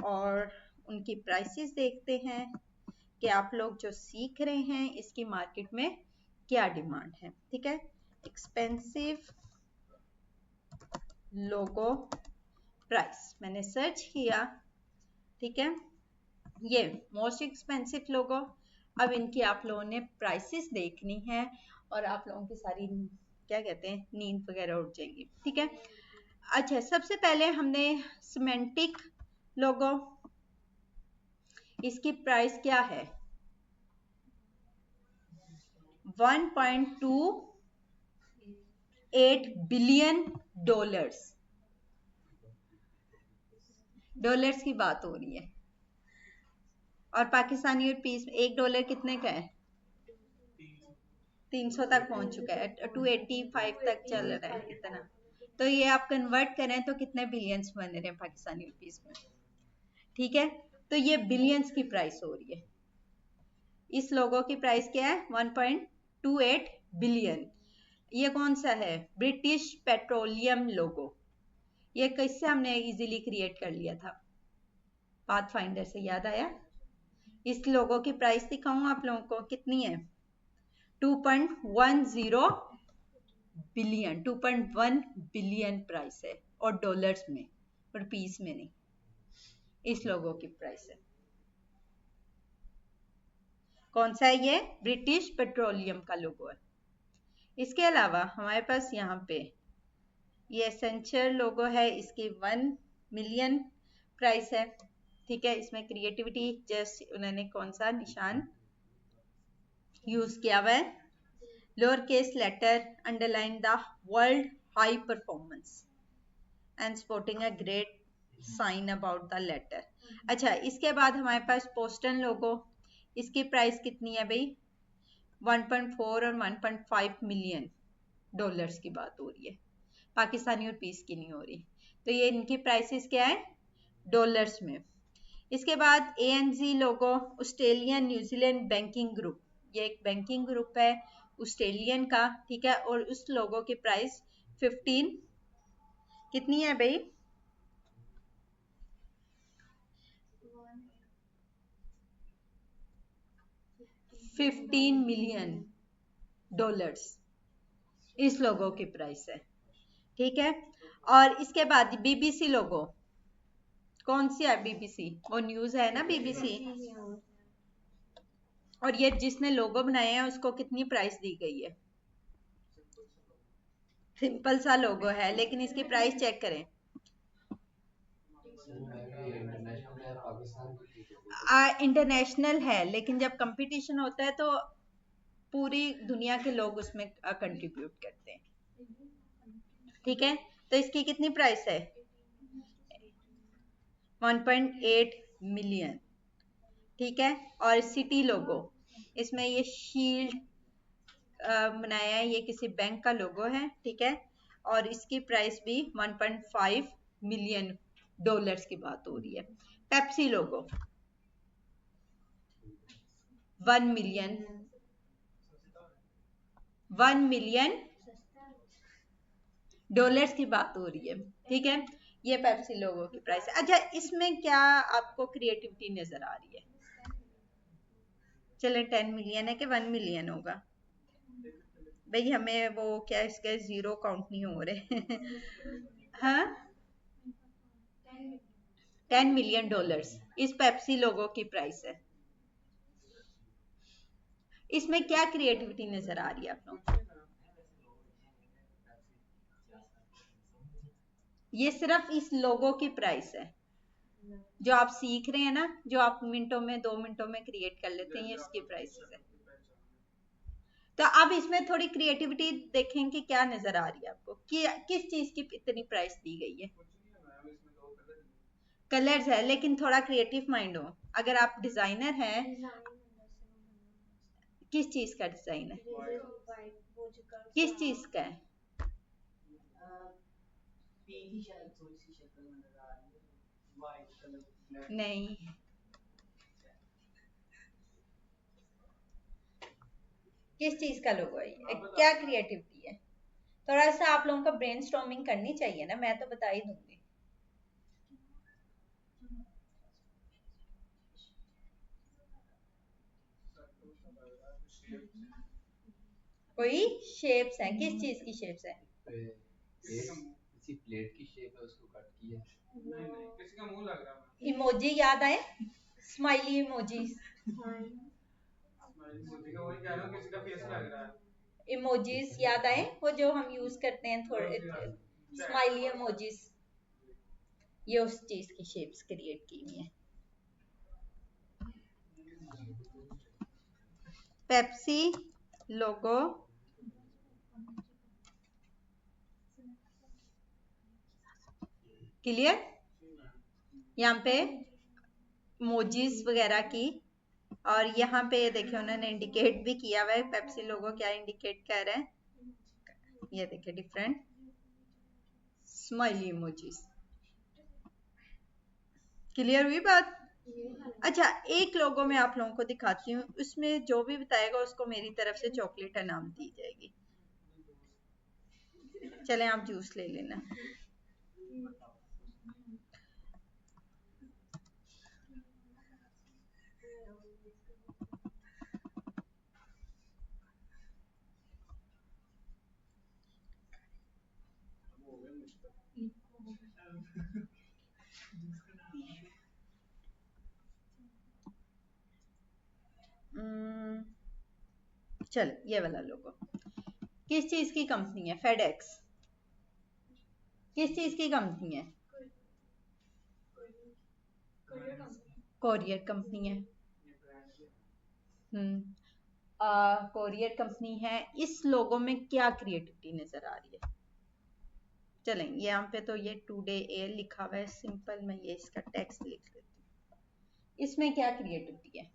और उनकी प्राइसेस देखते हैं कि आप लोग जो सीख रहे हैं इसकी मार्केट में क्या डिमांड है। ठीक है, एक्सपेंसिव लोगो प्राइस मैंने सर्च किया। ठीक है, ये मोस्ट एक्सपेंसिव लोगो। अब इनकी आप लोगों ने प्राइसेस देखनी है और आप लोगों की सारी क्या कहते हैं नींद वगैरह उठ जाएंगी। ठीक है, अच्छा सबसे पहले हमने सिमेंटिक लोगो, इसकी प्राइस क्या है 1.28 बिलियन डॉलर्स। डॉलर्स की बात हो रही है और पाकिस्तानी रुपीस $1 कितने का है 300 तक पहुंच चुका है, 285 तक चल रहा है इतना। तो ये आप कन्वर्ट करें तो कितने बिलियंस बन रहे हैं पाकिस्तानी रुपीस में। ठीक है, तो ये बिलियंस की प्राइस हो रही है। इस लोगो की प्राइस क्या है 1.28 बिलियन। ये कौन सा है ब्रिटिश पेट्रोलियम लोगो। ये कैसे हमने इजीली क्रिएट कर लिया था पाथफाइंडर से, याद आया। इस लोगो की प्राइस दिखाऊं आप लोगों को कितनी है 2.10 बिलियन, 2.1 बिलियन प्राइस है और डॉलर्स में, रुपीस में नहीं। इस लोगों की प्राइस है। कौन सा है ये ब्रिटिश पेट्रोलियम का लोगो है। इसके अलावा हमारे पास यहाँ पे ये एसेंचर लोगो है, इसकी 1 मिलियन प्राइस है। ठीक है, इसमें क्रिएटिविटी जस्ट उन्होंने कौन सा निशान यूज किया हुआ है, lower case letter underline the world high performance and sporting a great sign about the letter. अच्छा, इसके बाद हमारे पास पोस्टन लोगो, इसकी प्राइस कितनी है भाई 1.4 और 1.5 मिलियन डॉलर्स की बात हो रही है, पाकिस्तानी और पीस की नहीं हो रही। तो ये इनकी प्राइसेस क्या है डॉलर्स में। इसके बाद ANZ लोगो, ऑस्ट्रेलियन न्यूजीलैंड बैंकिंग ग्रुप, ये एक बैंकिंग ग्रुप है ऑस्ट्रेलियन का। ठीक है, और उस लोगो की प्राइस 15 कितनी है भाई 15 मिलियन डॉलर्स इस लोगो की प्राइस है। ठीक है, और इसके बाद BBC लोगो, कौन सी है BBC, वो न्यूज है ना BBC। और ये जिसने लोगो बनाया है उसको कितनी प्राइस दी गई है, सिंपल सा लोगो है लेकिन इसकी प्राइस चेक करें। इंटरनेशनल है लेकिन जब कंपटीशन होता है तो पूरी दुनिया के लोग उसमें कंट्रीब्यूट करते हैं। ठीक है, तो इसकी कितनी प्राइस है 1.8 मिलियन। ठीक है, और सिटी लोगो, इसमें ये शील्ड बनाया है, ये किसी बैंक का लोगो है। ठीक है, और इसकी प्राइस भी 1.5 मिलियन डॉलर्स की बात हो रही है। पेप्सी लोगो 1 मिलियन, 1 मिलियन डॉलर्स की बात हो रही है। ठीक है, ये पेप्सी लोगो की प्राइस है। अच्छा, इसमें क्या आपको क्रिएटिविटी नजर आ रही है, चले 10 मिलियन है कि 1 मिलियन होगा भाई, हमें वो क्या इसके जीरो काउंट नहीं हो रहे हाँ 10 मिलियन डॉलर्स इस पेप्सी लोगो की प्राइस है। इसमें क्या क्रिएटिविटी नजर आ रही है आप लोगों को, ये सिर्फ इस लोगो की प्राइस है जो आप सीख रहे हैं ना, जो आप मिनटों में 2 मिनटों में क्रिएट कर लेते हैं, ये इसकी प्राइस है। तो अब इसमें थोड़ी क्रिएटिविटी देखें कि क्या नजर आ रही है आपको कि किस चीज की इतनी प्राइस दी गई है। कलर्स है लेकिन थोड़ा क्रिएटिव माइंड हो। अगर आप डिजाइनर हैं, किस चीज का डिजाइन है, किस चीज का है नहीं किस चीज का लोगो है ये? क्या क्रिएटिविटी है? थोड़ा सा आप लोगों को ब्रेनस्टॉर्मिंग करनी चाहिए ना, मैं तो बता ही दूंगी। कोई शेप्स हैं, किस चीज की शेप्स है? किसी प्लेट की शेप है, उसको कट किया। नहीं, किसी का मुंह लग रहा है। इमोजी याद आए? Smiley emoji. इमोजीज याद आए? वो जो हम यूज करते हैं थोड़े, स्माइली इमोजीज, ये उस चीज की शेप्स क्रिएट की हुई है। पेप्सी लोगो क्लियर? यहाँ पे मोजीज वगैरह की, और यहाँ पे देखिए उन्होंने इंडिकेट भी किया हुआ है पेप्सी लोगो क्या इंडिकेट कर रहे हैं, ये देखिए डिफरेंट स्माइली इमोजीज। क्लियर हुई बात? अच्छा, एक लोगो मैं आप लोगों को दिखाती हूँ, उसमें जो भी बताएगा उसको मेरी तरफ से चॉकलेट इनाम दी जाएगी। चलें आप जूस ले लेना। चल ये वाला लोगो किस चीज की कंपनी है? फेडेक्स किस चीज की कंपनी है? कोरियर कंपनी है। कोरियर कंपनी है। इस लोगो में क्या क्रिएटिविटी नजर आ रही है? चलें यहाँ पे तो ये टुडे एयर लिखा हुआ है सिंपल, मैं ये इसका टेक्स्ट लिख लेती हूँ। इसमें क्या क्रिएटिविटी है?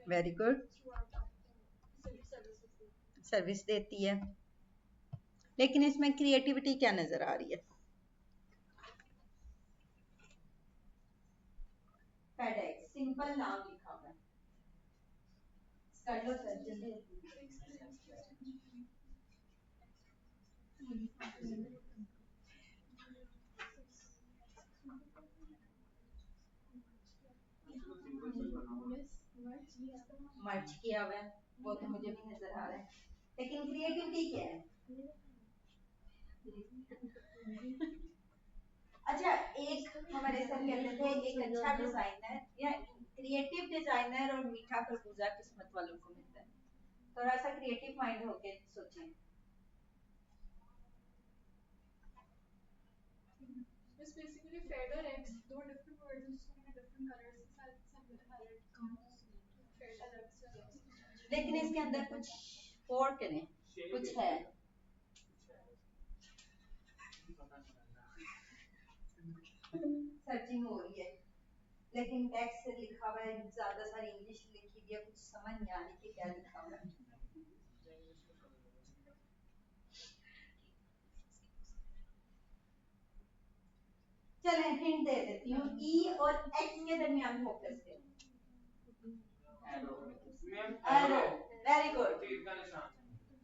वेरी गुड, सर्विस देती है, लेकिन इसमें क्रिएटिविटी क्या नजर आ रही है? फेडेक्स सिंपल नाम लिखा हुआ है, कर लो सर जल्दी। मर्ज किया हुआ है वो तो मुझे भी नजर आ रहा है, लेकिन क्रिएटिविटी क्या है? अच्छा, एक हमारे सर कहते थे एक अच्छा डिजाइनर या क्रिएटिव डिजाइनर और मीठा खरबूजा किस्मत वालों को मिलता है। थोड़ा सा क्रिएटिव माइंड होके सोचें। It's basically Fed or X, दो different words हैं जिसको मैंने different colors के साथ highlight किया। Fed अलग से, लेकिन इसके अंदर कुछ और करें, कुछ है। सर्चिंग हो रही है, लेकिन टेक्स्ट से लिखा हुआ है, ज्यादा सारी इंग्लिश लिखी हुई है, कुछ समझ नहीं आ रही कि क्या लिखा हुआ है। चलें हिंट दे देती हूँ, ई और एक्स के दरमियान फोकस करें। एरो, वेरी गुड,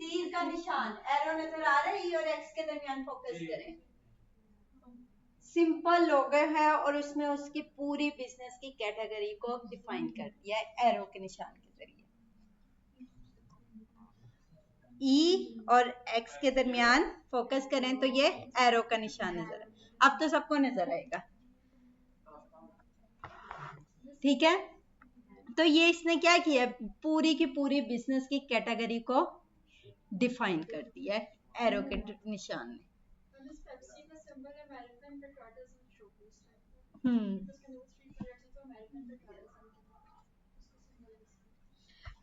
तीर का निशान, एरो नजर आ रहा है, ई और एक्स के दरमियान फोकस करें। सिंपल लोगो है और उसमें उसकी पूरी बिजनेस की कैटेगरी को डिफाइन कर दिया है एरो के निशान के जरिए। ई और एक्स के दरमियान फोकस करें तो ये एरो का निशान नजर है। अब तो सबको नजर आएगा, ठीक है? तो ये इसने क्या किया, पूरी की पूरी बिजनेस की कैटेगरी को डिफाइन कर दिया है एरो के निशान ने।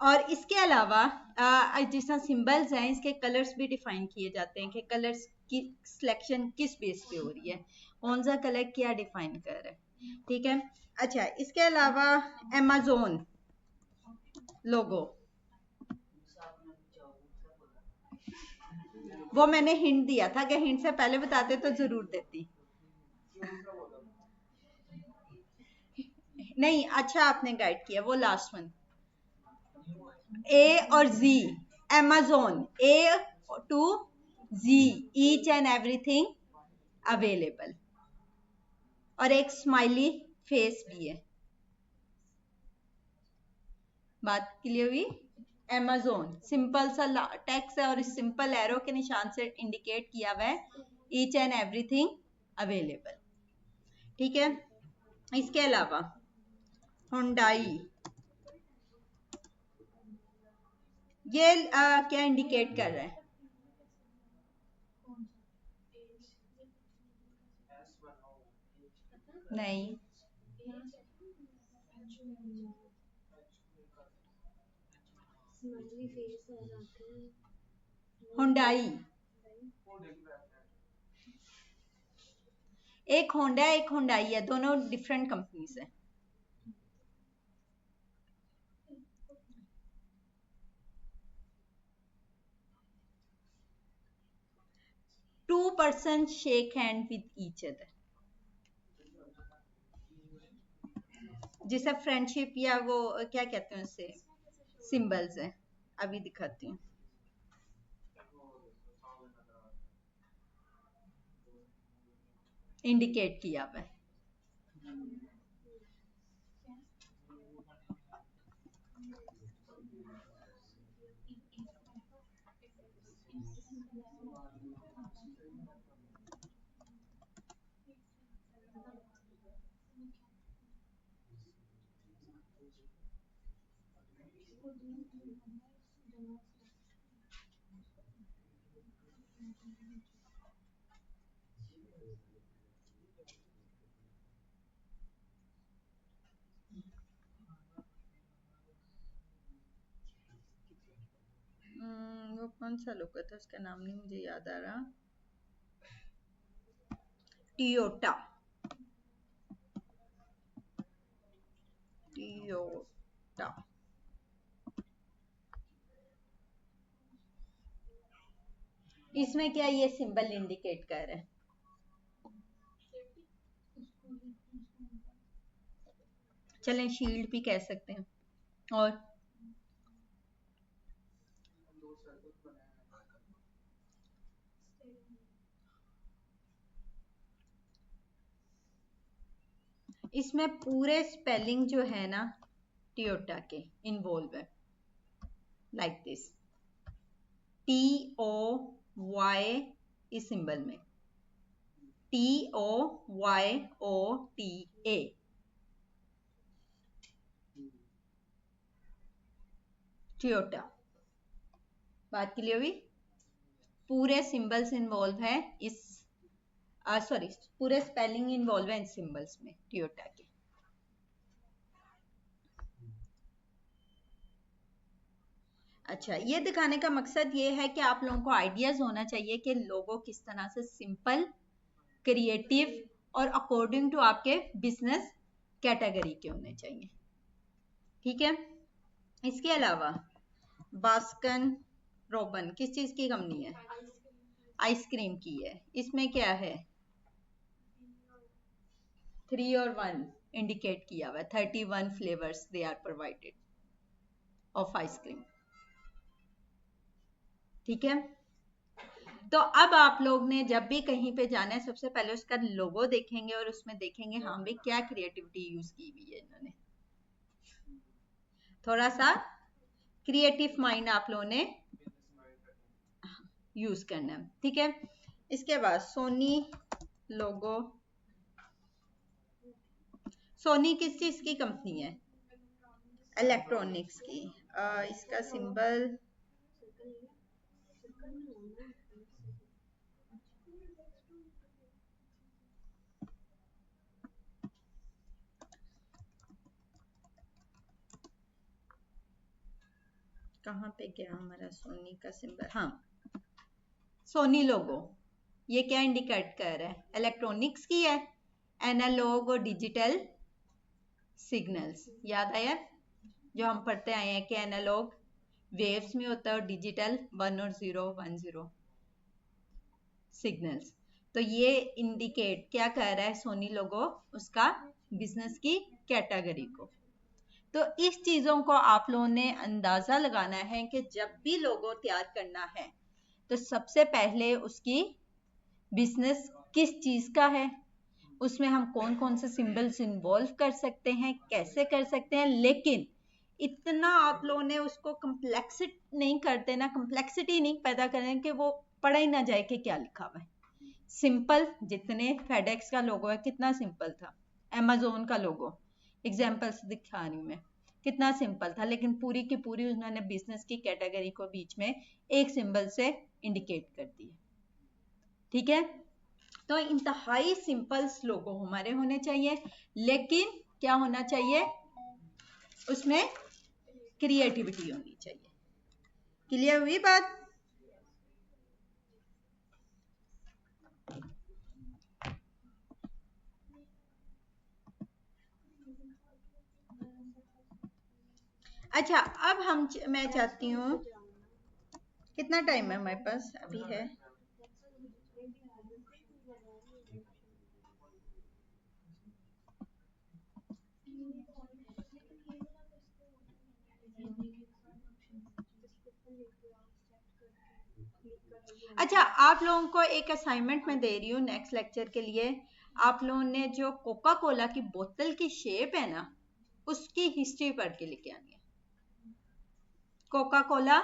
और इसके अलावा जिस तरह सिंबल्स हैं, इसके कलर्स भी डिफाइन किए जाते हैं कि कलर्स की सिलेक्शन किस बेस पे हो रही है, कौन सा कलर क्या डिफाइन कर रहा है, ठीक है? अच्छा, इसके अलावा अमेज़न लोगो, वो मैंने हिंट दिया था कि हिंट से पहले बताते तो जरूर देती। नहीं, अच्छा आपने गाइड किया, वो लास्ट वन ए और जी, Amazon A to Z, each and everything available, और एक स्माइली फेस भी है। बात क्लियर हुई? Amazon सिंपल सा टेक्स्ट है और इस सिंपल एरो के निशान से इंडिकेट किया हुआ है ईच एंड एवरीथिंग अवेलेबल। ठीक है, इसके अलावा हुंडई, ये क्या इंडिकेट कर रहा है? नहीं, हुंडई, एक होंडा एक हुंडई है, दोनों डिफरेंट कंपनीज है। 2 persons shake hand with each other, जिसे फ्रेंडशिप या वो क्या कहते हैं उसे, सिंबल्स है। अभी दिखाती हूँ। इंडिकेट किया हुआ है। वो कौन सा लोगो था, उसका नाम नहीं मुझे याद आ रहा। Toyota, Toyota. इसमें क्या ये सिंबल इंडिकेट कर रहा है? चलें शील्ड भी कह सकते हैं। और इसमें पूरे स्पेलिंग जो है ना टियोटा के इन्वॉल्व है, लाइक दिस, TOY इस सिंबल में, TOYOTA, टियोटा। बात क्लियर हुई? पूरे सिंबल्स इन्वॉल्व है इस, सॉरी पूरे स्पेलिंग इन्वॉल्व है इन सिंबल्स में टियोटा के। अच्छा, ये दिखाने का मकसद ये है कि आप लोगों को आइडियाज होना चाहिए कि लोगो किस तरह से सिंपल, क्रिएटिव और अकॉर्डिंग टू आपके बिजनेस कैटेगरी के होने चाहिए। ठीक है, इसके अलावा बास्कन रॉबिन किस चीज की कंपनी है? आइसक्रीम की है। इसमें क्या है? 3 और 1 इंडिकेट किया हुआ है। 31 flavours they are provided of ice cream. ठीक है, तो अब आप लोग ने जब भी कहीं पे जाना है, सबसे पहले उसका लोगो देखेंगे और उसमें देखेंगे हाँ भाई क्या क्रिएटिविटी यूज की हुई है इन्होंने। थोड़ा सा क्रिएटिव माइंड आप लोगों ने यूज करना है। ठीक है, इसके बाद सोनी लोगो, सोनी किस चीज की कंपनी है? इलेक्ट्रॉनिक्स की। इसका सिंबल कहाँ पे गया हमारा सोनी का सिंबल? हाँ, सोनी लोगो। ये क्या इंडिकेट कर रहा है? इलेक्ट्रॉनिक्स की है, एनालॉग और डिजिटल सिग्नल्स। याद आया जो हम पढ़ते आए हैं कि एनालॉग वेव्स में होता है और डिजिटल 1 और 0 1 0 सिग्नल्स। तो ये इंडिकेट क्या कर रहा है सोनी लोगो? उसका बिजनेस की कैटेगरी को। तो इस चीजों को आप लोगों ने अंदाजा लगाना है कि जब भी लोगो तैयार करना है तो सबसे पहले उसकी बिजनेस किस चीज का है, उसमें हम कौन कौन से सिंबल्स इन्वॉल्व कर सकते हैं, कैसे कर सकते हैं, लेकिन इतना आप लोगों ने उसको कम्प्लेक्सिटी नहीं करते ना, कम्प्लेक्सिटी नहीं पैदा करें कि वो पढ़ा ही ना जाए कि क्या लिखा हुआ है। सिंपल, जितने फेडेक्स का लोगो है कितना सिंपल था, अमेज़न का लोगो एग्जांपल्स दिखा रही हूं मैं, कितना सिंपल था, लेकिन पूरी की पूरी उन्होंने बिजनेस की कैटेगरी को बीच में एक सिंबल से इंडिकेट कर दिया। ठीक है, तो इंतहाई सिंपल लोगो हमारे होने चाहिए, लेकिन क्या होना चाहिए, उसमें क्रिएटिविटी होनी चाहिए। क्लियर हुई बात? अच्छा, अब मैं चाहती हूँ, कितना टाइम है हमारे पास अभी है? अच्छा, आप लोगों को एक असाइनमेंट मैं दे रही हूँ नेक्स्ट लेक्चर के लिए। आप लोगों ने जो कोका कोला की बोतल की शेप है ना, उसकी हिस्ट्री पढ़ के लेके आनी है। कोका कोला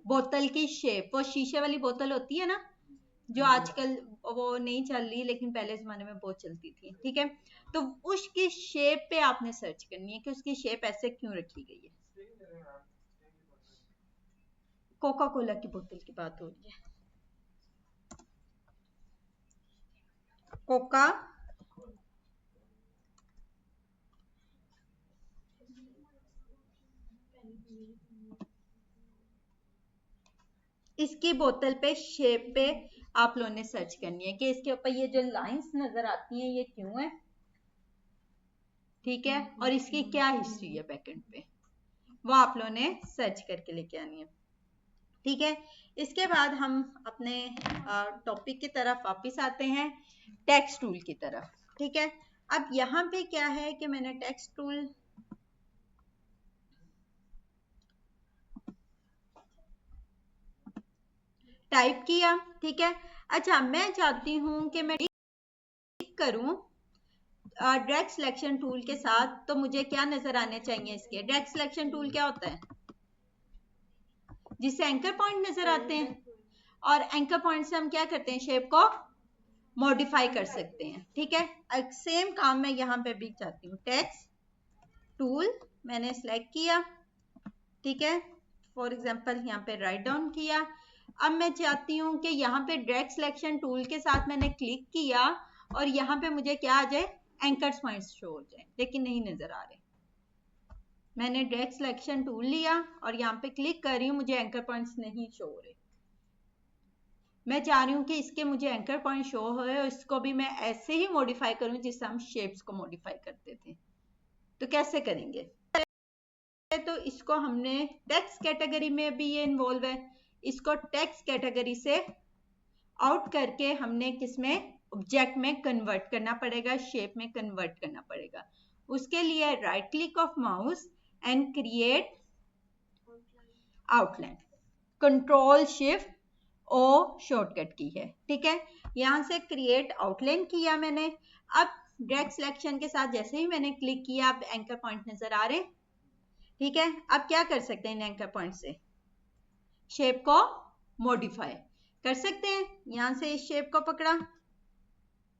बोतल की शेप, वो शीशे वाली बोतल होती है ना, जो आजकल वो नहीं चल रही, लेकिन पहले जमाने में बहुत चलती थी। ठीक है, तो उसकी शेप पे आपने सर्च करनी है कि उसकी शेप ऐसे क्यों रखी गई है। कोका कोला की बोतल की बात हो रही है। कोका इसकी बोतल पे शेप पे आप लोगों ने सर्च करनी है कि इसके ऊपर ये जो लाइंस नजर आती हैं ये क्यों है। ठीक है, और इसकी क्या हिस्ट्री है बैकएंड पे, वो आप लोगों ने सर्च करके लेके आनी है। ठीक है, इसके बाद हम अपने टॉपिक की तरफ वापस आते हैं, टेक्स्ट टूल की तरफ। ठीक है, अब यहाँ पे क्या है कि मैंने टेक्स्ट टूल टाइप किया। ठीक है, अच्छा मैं चाहती हूं कि मैं क्लिक करूं ड्रैग सिलेक्शन टूल के साथ, तो मुझे क्या नजर आने चाहिए इसके। ड्रैग सिलेक्शन टूल क्या होता है, जिससे एंकर पॉइंट नजर आते हैं, और एंकर पॉइंट से हम क्या करते हैं, शेप को मॉडिफाई कर सकते हैं। ठीक है, सेम काम मैं यहाँ पे भी चाहती हूँ। टेक्स्ट टूल मैंने सेलेक्ट किया। ठीक है, फॉर एग्जांपल यहाँ पे राइट डाउन किया। अब मैं चाहती हूँ कि यहाँ पे ड्रैग सिलेक्शन टूल के साथ मैंने क्लिक किया और यहाँ पे मुझे क्या आ जाए, एंकर पॉइंट्स शो हो जाए, लेकिन नहीं नजर आ रहे। मैंने ड्रैग सिलेक्शन टूल लिया और यहाँ पे क्लिक कर रही हूँ, मुझे एंकर पॉइंट्स नहीं शो हो रहे। मैं चाह रही हूँ कि इसके मुझे एंकर पॉइंट शो हो, इसको भी मैं ऐसे ही मॉडिफाई करूँ जिससे हम शेप्स को मॉडिफाई करते थे। तो कैसे करेंगे, तो इसको हमने टेक्स्ट कैटेगरी में भी ये इन्वॉल्व है, इसको टेक्स्ट कैटेगरी से आउट करके हमने किसमें, ऑब्जेक्ट में कन्वर्ट करना पड़ेगा, शेप में कन्वर्ट करना पड़ेगा। उसके लिए right click of mouse and create outline, control shift O shortcut की है। ठीक है, यहां से क्रिएट आउटलाइन किया मैंने। अब ड्रैग सिलेक्शन के साथ जैसे ही मैंने क्लिक किया, अब एंकर पॉइंट नजर आ रहे। ठीक है, अब क्या कर सकते हैं, इन एंकर पॉइंट से शेप को मॉडिफाई कर सकते हैं। यहां से इस शेप को पकड़ा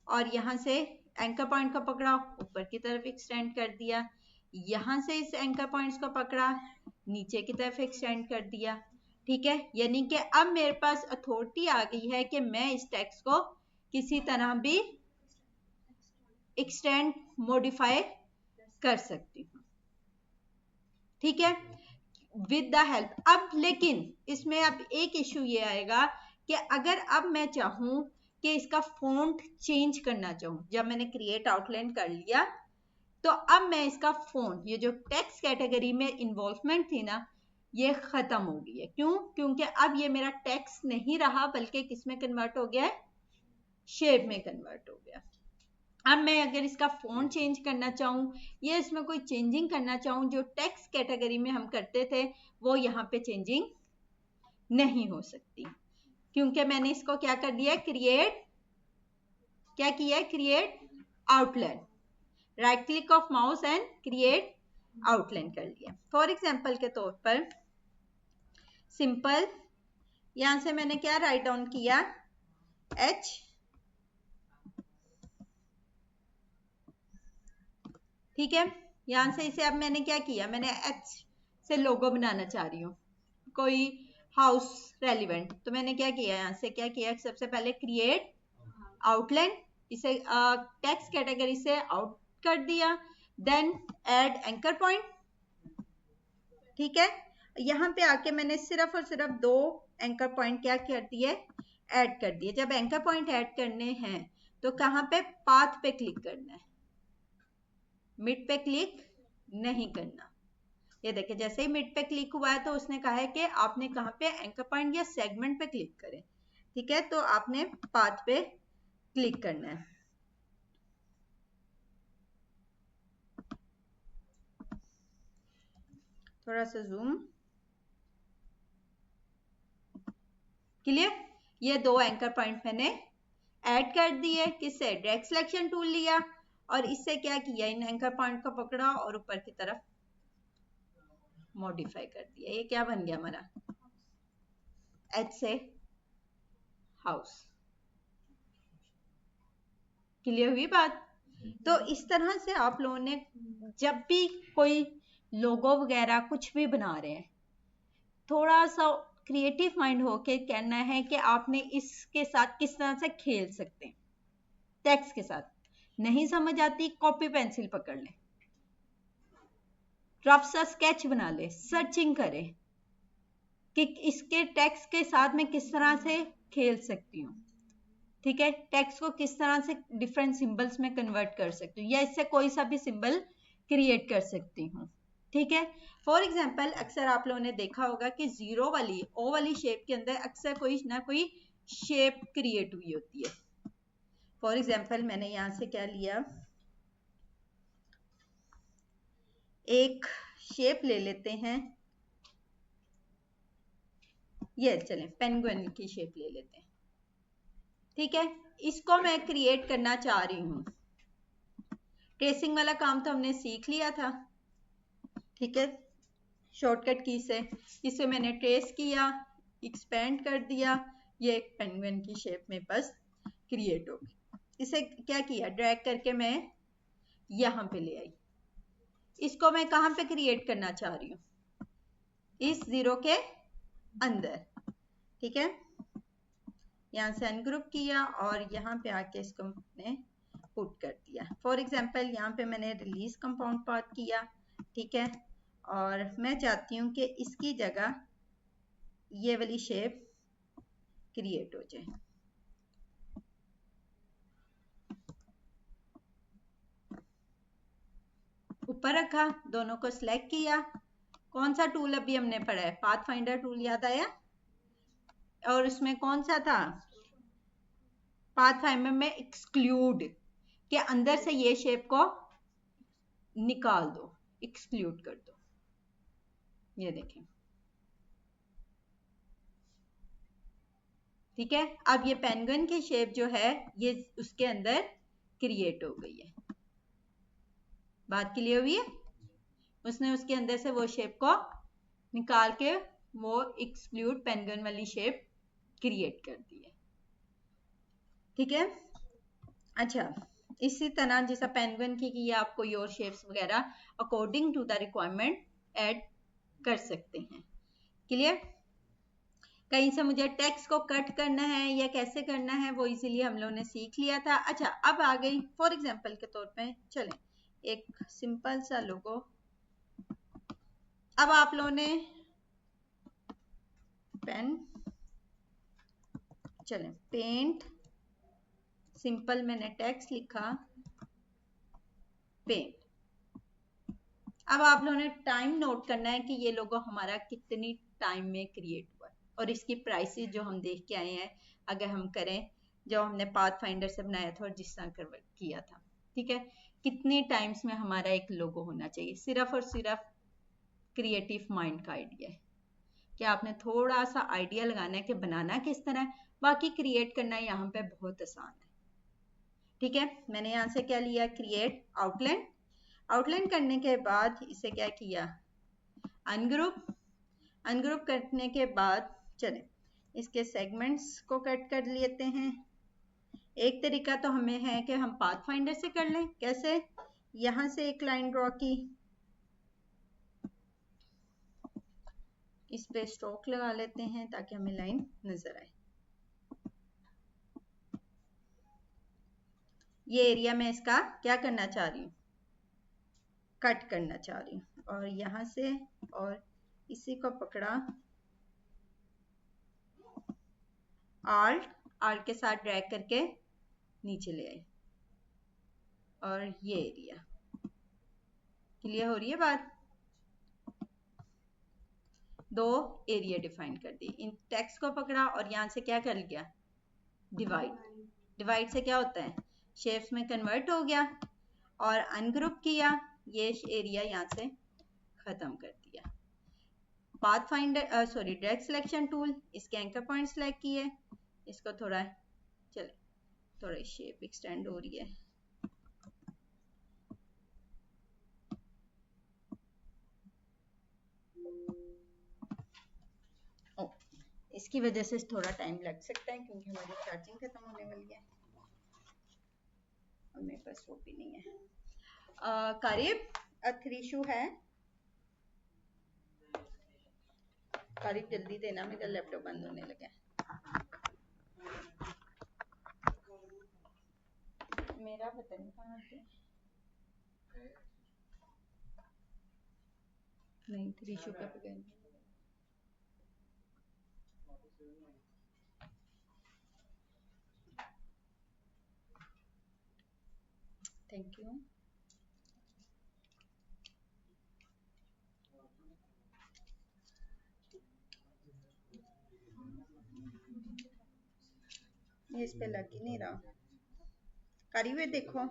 और यहां से एंकर पॉइंट को पकड़ा, ऊपर की तरफ एक्सटेंड कर दिया। यहां से इस एंकर पॉइंट्स को पकड़ा, नीचे की तरफ एक्सटेंड कर दिया। ठीक है, यानी कि अब मेरे पास अथॉरिटी आ गई है कि मैं इस टेक्स्ट को किसी तरह भी एक्सटेंड मॉडिफाई कर सकती हूँ। ठीक है, विद द हेल्प। अब लेकिन इसमें अब एक इश्यू ये आएगा कि अगर अब मैं चाहूं कि इसका फॉन्ट चेंज करना चाहूं, जब मैंने क्रिएट आउटलाइन कर लिया तो अब मैं इसका फॉन्ट, ये जो टेक्स्ट कैटेगरी में इन्वॉल्वमेंट थी ना, ये खत्म हो गई है। क्यों? क्योंकि अब ये मेरा टेक्स्ट नहीं रहा, बल्कि किस में कन्वर्ट हो गया है, शेप में कन्वर्ट हो गया। अब मैं अगर इसका फ़ॉन्ट चेंज करना चाहूँ या इसमें कोई चेंजिंग करना चाहूँ, जो टेक्स्ट कैटेगरी में हम करते थे वो यहाँ पे चेंजिंग नहीं हो सकती, क्योंकि मैंने इसको क्या कर दिया, create outline, right click of mouse and create outline कर लिया। फॉर एग्जाम्पल के तौर पर सिंपल, यहां से मैंने क्या राइट डाउन किया, H, ठीक है। यहां से इसे अब मैंने क्या किया, मैंने H से लोगो बनाना चाह रही हूँ, कोई हाउस रेलिवेंट, तो मैंने क्या किया, यहां से क्या किया, सबसे पहले क्रिएट आउटलाइन, इसे टेक्स्ट कैटेगरी से आउट कर दिया, देन ऐड एंकर पॉइंट, ठीक है। यहाँ पे आके मैंने सिर्फ और सिर्फ 2 एंकर पॉइंट क्या कर दिए, ऐड कर दिए। जब एंकर पॉइंट ऐड करने हैं तो कहाँ पे, पाथ पे क्लिक करना है, मिड पे क्लिक नहीं करना। ये देखिए जैसे ही मिड पे क्लिक हुआ है तो उसने कहा है कि आपने कहाँ पे, एंकर पॉइंट या सेगमेंट पे क्लिक करें, ठीक है। तो आपने पाथ पे क्लिक करना है। थोड़ा सा जूम, क्लियर। ये 2 एंकर पॉइंट मैंने ऐड कर दिए, किससे, डायरेक्ट सिलेक्शन टूल लिया और इससे क्या किया, इन एंकर पॉइंट को पकड़ा और ऊपर की तरफ मॉडिफाई कर दिया। ये क्या बन गया हमारा, H से हाउस, क्लियर हुई बात। तो इस तरह से आप लोगों ने जब भी कोई लोगो वगैरह कुछ भी बना रहे हैं, थोड़ा सा क्रिएटिव माइंड होके कहना है कि आपने इसके साथ किस तरह से खेल सकते हैं। टेक्स्ट के साथ नहीं समझ आती, कॉपी पेंसिल पकड़ लें, रफ सा स्केच बना ले, सर्चिंग करें कि इसके टेक्स्ट के साथ मैं किस तरह से खेल सकती हूँ, ठीक है। टेक्स्ट को किस तरह से डिफरेंट सिंबल्स में कन्वर्ट कर सकती हूँ या इससे कोई सा भी सिंबल क्रिएट कर सकती हूँ, ठीक है। फॉर एग्जाम्पल अक्सर आप लोगों ने देखा होगा कि जीरो वाली, ओ वाली शेप के अंदर अक्सर कोई ना कोई शेप क्रिएट हुई होती है। फॉर एग्जाम्पल मैंने यहाँ से क्या लिया, एक शेप ले लेते हैं, ये चलें पेंगुइन की शेप ले लेते हैं, ठीक है। इसको मैं क्रिएट करना चाह रही हूँ, ट्रेसिंग वाला काम तो हमने सीख लिया था, ठीक है, शॉर्टकट की से इसे मैंने ट्रेस किया, एक्सपेंड कर दिया, ये एक पेंगुइन की शेप में बस क्रिएट होगी। इसे क्या किया, ड्रैग करके मैं यहाँ पे ले आई। इसको मैं कहाँ पे क्रिएट करना चाह रही हूँ, इस जीरो के अंदर, ठीक है। यहाँ से अनग्रुप किया और यहाँ पे आके इसको मैंने पुट कर दिया। फॉर एग्जाम्पल यहाँ पे मैंने रिलीज कंपाउंड पाथ किया, ठीक है, और मैं चाहती हूँ कि इसकी जगह ये वाली शेप क्रिएट हो जाए, ऊपर रखा, दोनों को सिलेक्ट किया। कौन सा टूल अभी हमने पढ़ा है, पाथ फाइंडर टूल याद आया, और उसमें कौन सा था, पाथ फाइंडर में एक्सक्लूड के अंदर से ये शेप को निकाल दो, एक्सक्लूड कर दो, ये देखें, ठीक है। अब ये पेंगुइन की शेप जो है ये उसके अंदर क्रिएट हो गई है, बात क्लियर हुई है। उसने उसके अंदर से वो शेप को निकाल के वो एक्सक्लूड पेंगुइन वाली शेप क्रिएट कर दी है, ठीक है। अच्छा, इसी तरह जैसा पेंगुइन की किया, आप कोई और शेप्स वगैरह according to the requirement add कर सकते हैं, क्लियर। कहीं से मुझे टेक्स्ट को कट करना है या कैसे करना है वो इजीली हम लोगों ने सीख लिया था। अच्छा, अब आ गई फॉर एग्जांपल के तौर पे, चलें एक सिंपल सा लोगो। अब आप लोगों ने पेन, चलें पेंट, सिंपल मैंने टेक्स्ट लिखा पेंट। अब आप लोगों ने टाइम नोट करना है कि ये लोगो हमारा कितनी टाइम में क्रिएट हुआ और इसकी प्राइसेस जो हम देख के आए हैं, अगर हम करें जो हमने पाथ फाइंडर से बनाया था और जिस तरह किया था, ठीक है, कितने टाइम्स में हमारा एक लोगो होना चाहिए, सिर्फ और सिर्फ क्रिएटिव माइंड का आइडिया है कि आपने थोड़ा सा आइडिया लगाना है कि बनाना किस तरह है, बाकी क्रिएट करना यहाँ पे बहुत आसान है। ठीक है, मैंने यहाँ से क्या लिया, क्रिएट आउटलाइन। आउटलाइन करने के बाद इसे क्या किया, अनग्रुप। अनग्रुप करने के बाद चले इसके सेगमेंट्स को कट कर लेते हैं। एक तरीका तो हमें है कि हम पाथ फाइंडर से कर लें। कैसे, यहां से एक लाइन ड्रॉ की, इस पे स्ट्रोक लगा लेते हैं ताकि हमें लाइन नजर आए। ये एरिया मैं इसका क्या करना चाह रही हूँ, कट करना चाह रही हूँ, और यहां से और इसी को पकड़ा, आल्ट आल्ट के साथ ड्रैग करके नीचे ले आई, और ये एरिया क्लियर हो रही है बात। दो एरिया डिफाइन कर दी, इन टेक्स्ट को पकड़ा और यहां से क्या कर लिया, डिवाइड। डिवाइड से क्या होता है, शेप्स में कन्वर्ट हो गया, और अनग्रुप किया, ये एरिया यहाँ से खत्म कर दिया। Path finder sorry direct selection tool, इसके एंकर पॉइंट सेलेक्ट किए, इसको थोड़ा चले, थोड़ा शेप एक्सटेंड हो रही है, ओ, इसकी वजह से थोड़ा टाइम लग सकता है क्योंकि हमारी चार्जिंग खत्म होने वाली है और मेरे पास वो भी नहीं है। कारिब, थ्री है, कारिब जल्दी देना, मेरा लैपटॉप बंद होने लगा है। मेरा पता नहीं कहाँ से, नहीं थ्री का बगैर, थैंक यू। ये इस पे लग ही नहीं रहा, करी हुए देखो,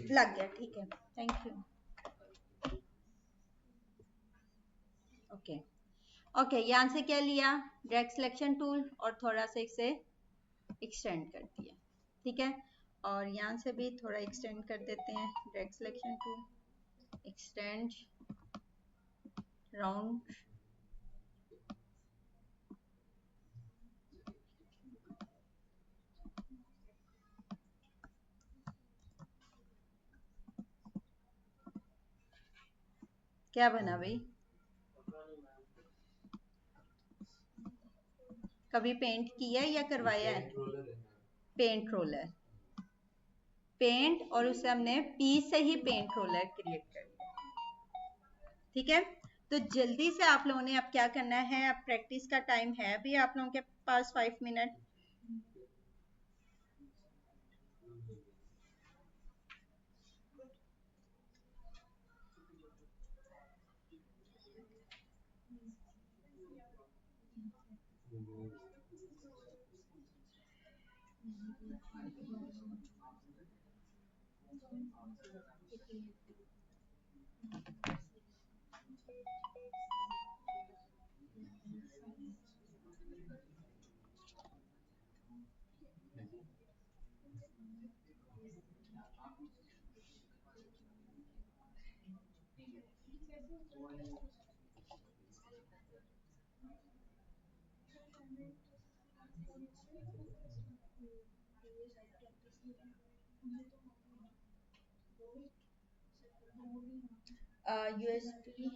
लग गया, ठीक है, थैंक यू। ओके ओके, यहाँ से क्या लिया, डायरेक्ट सिलेक्शन टूल, और थोड़ा सा इसे एक्सटेंड कर दिया, ठीक है, और यहाँ से भी थोड़ा एक्सटेंड कर देते हैं, direct selection tool, extend round, क्या बना भाई, कभी पेंट किया है या करवाया है, पेंट रोलर, पेंट, और उसे हमने पी से ही पेंट रोलर क्रिएट कर दिया, ठीक है। तो जल्दी से आप लोगों ने अब क्या करना है, अब प्रैक्टिस का टाइम है अभी आप लोगों के पास 5 मिनट। यूएसबी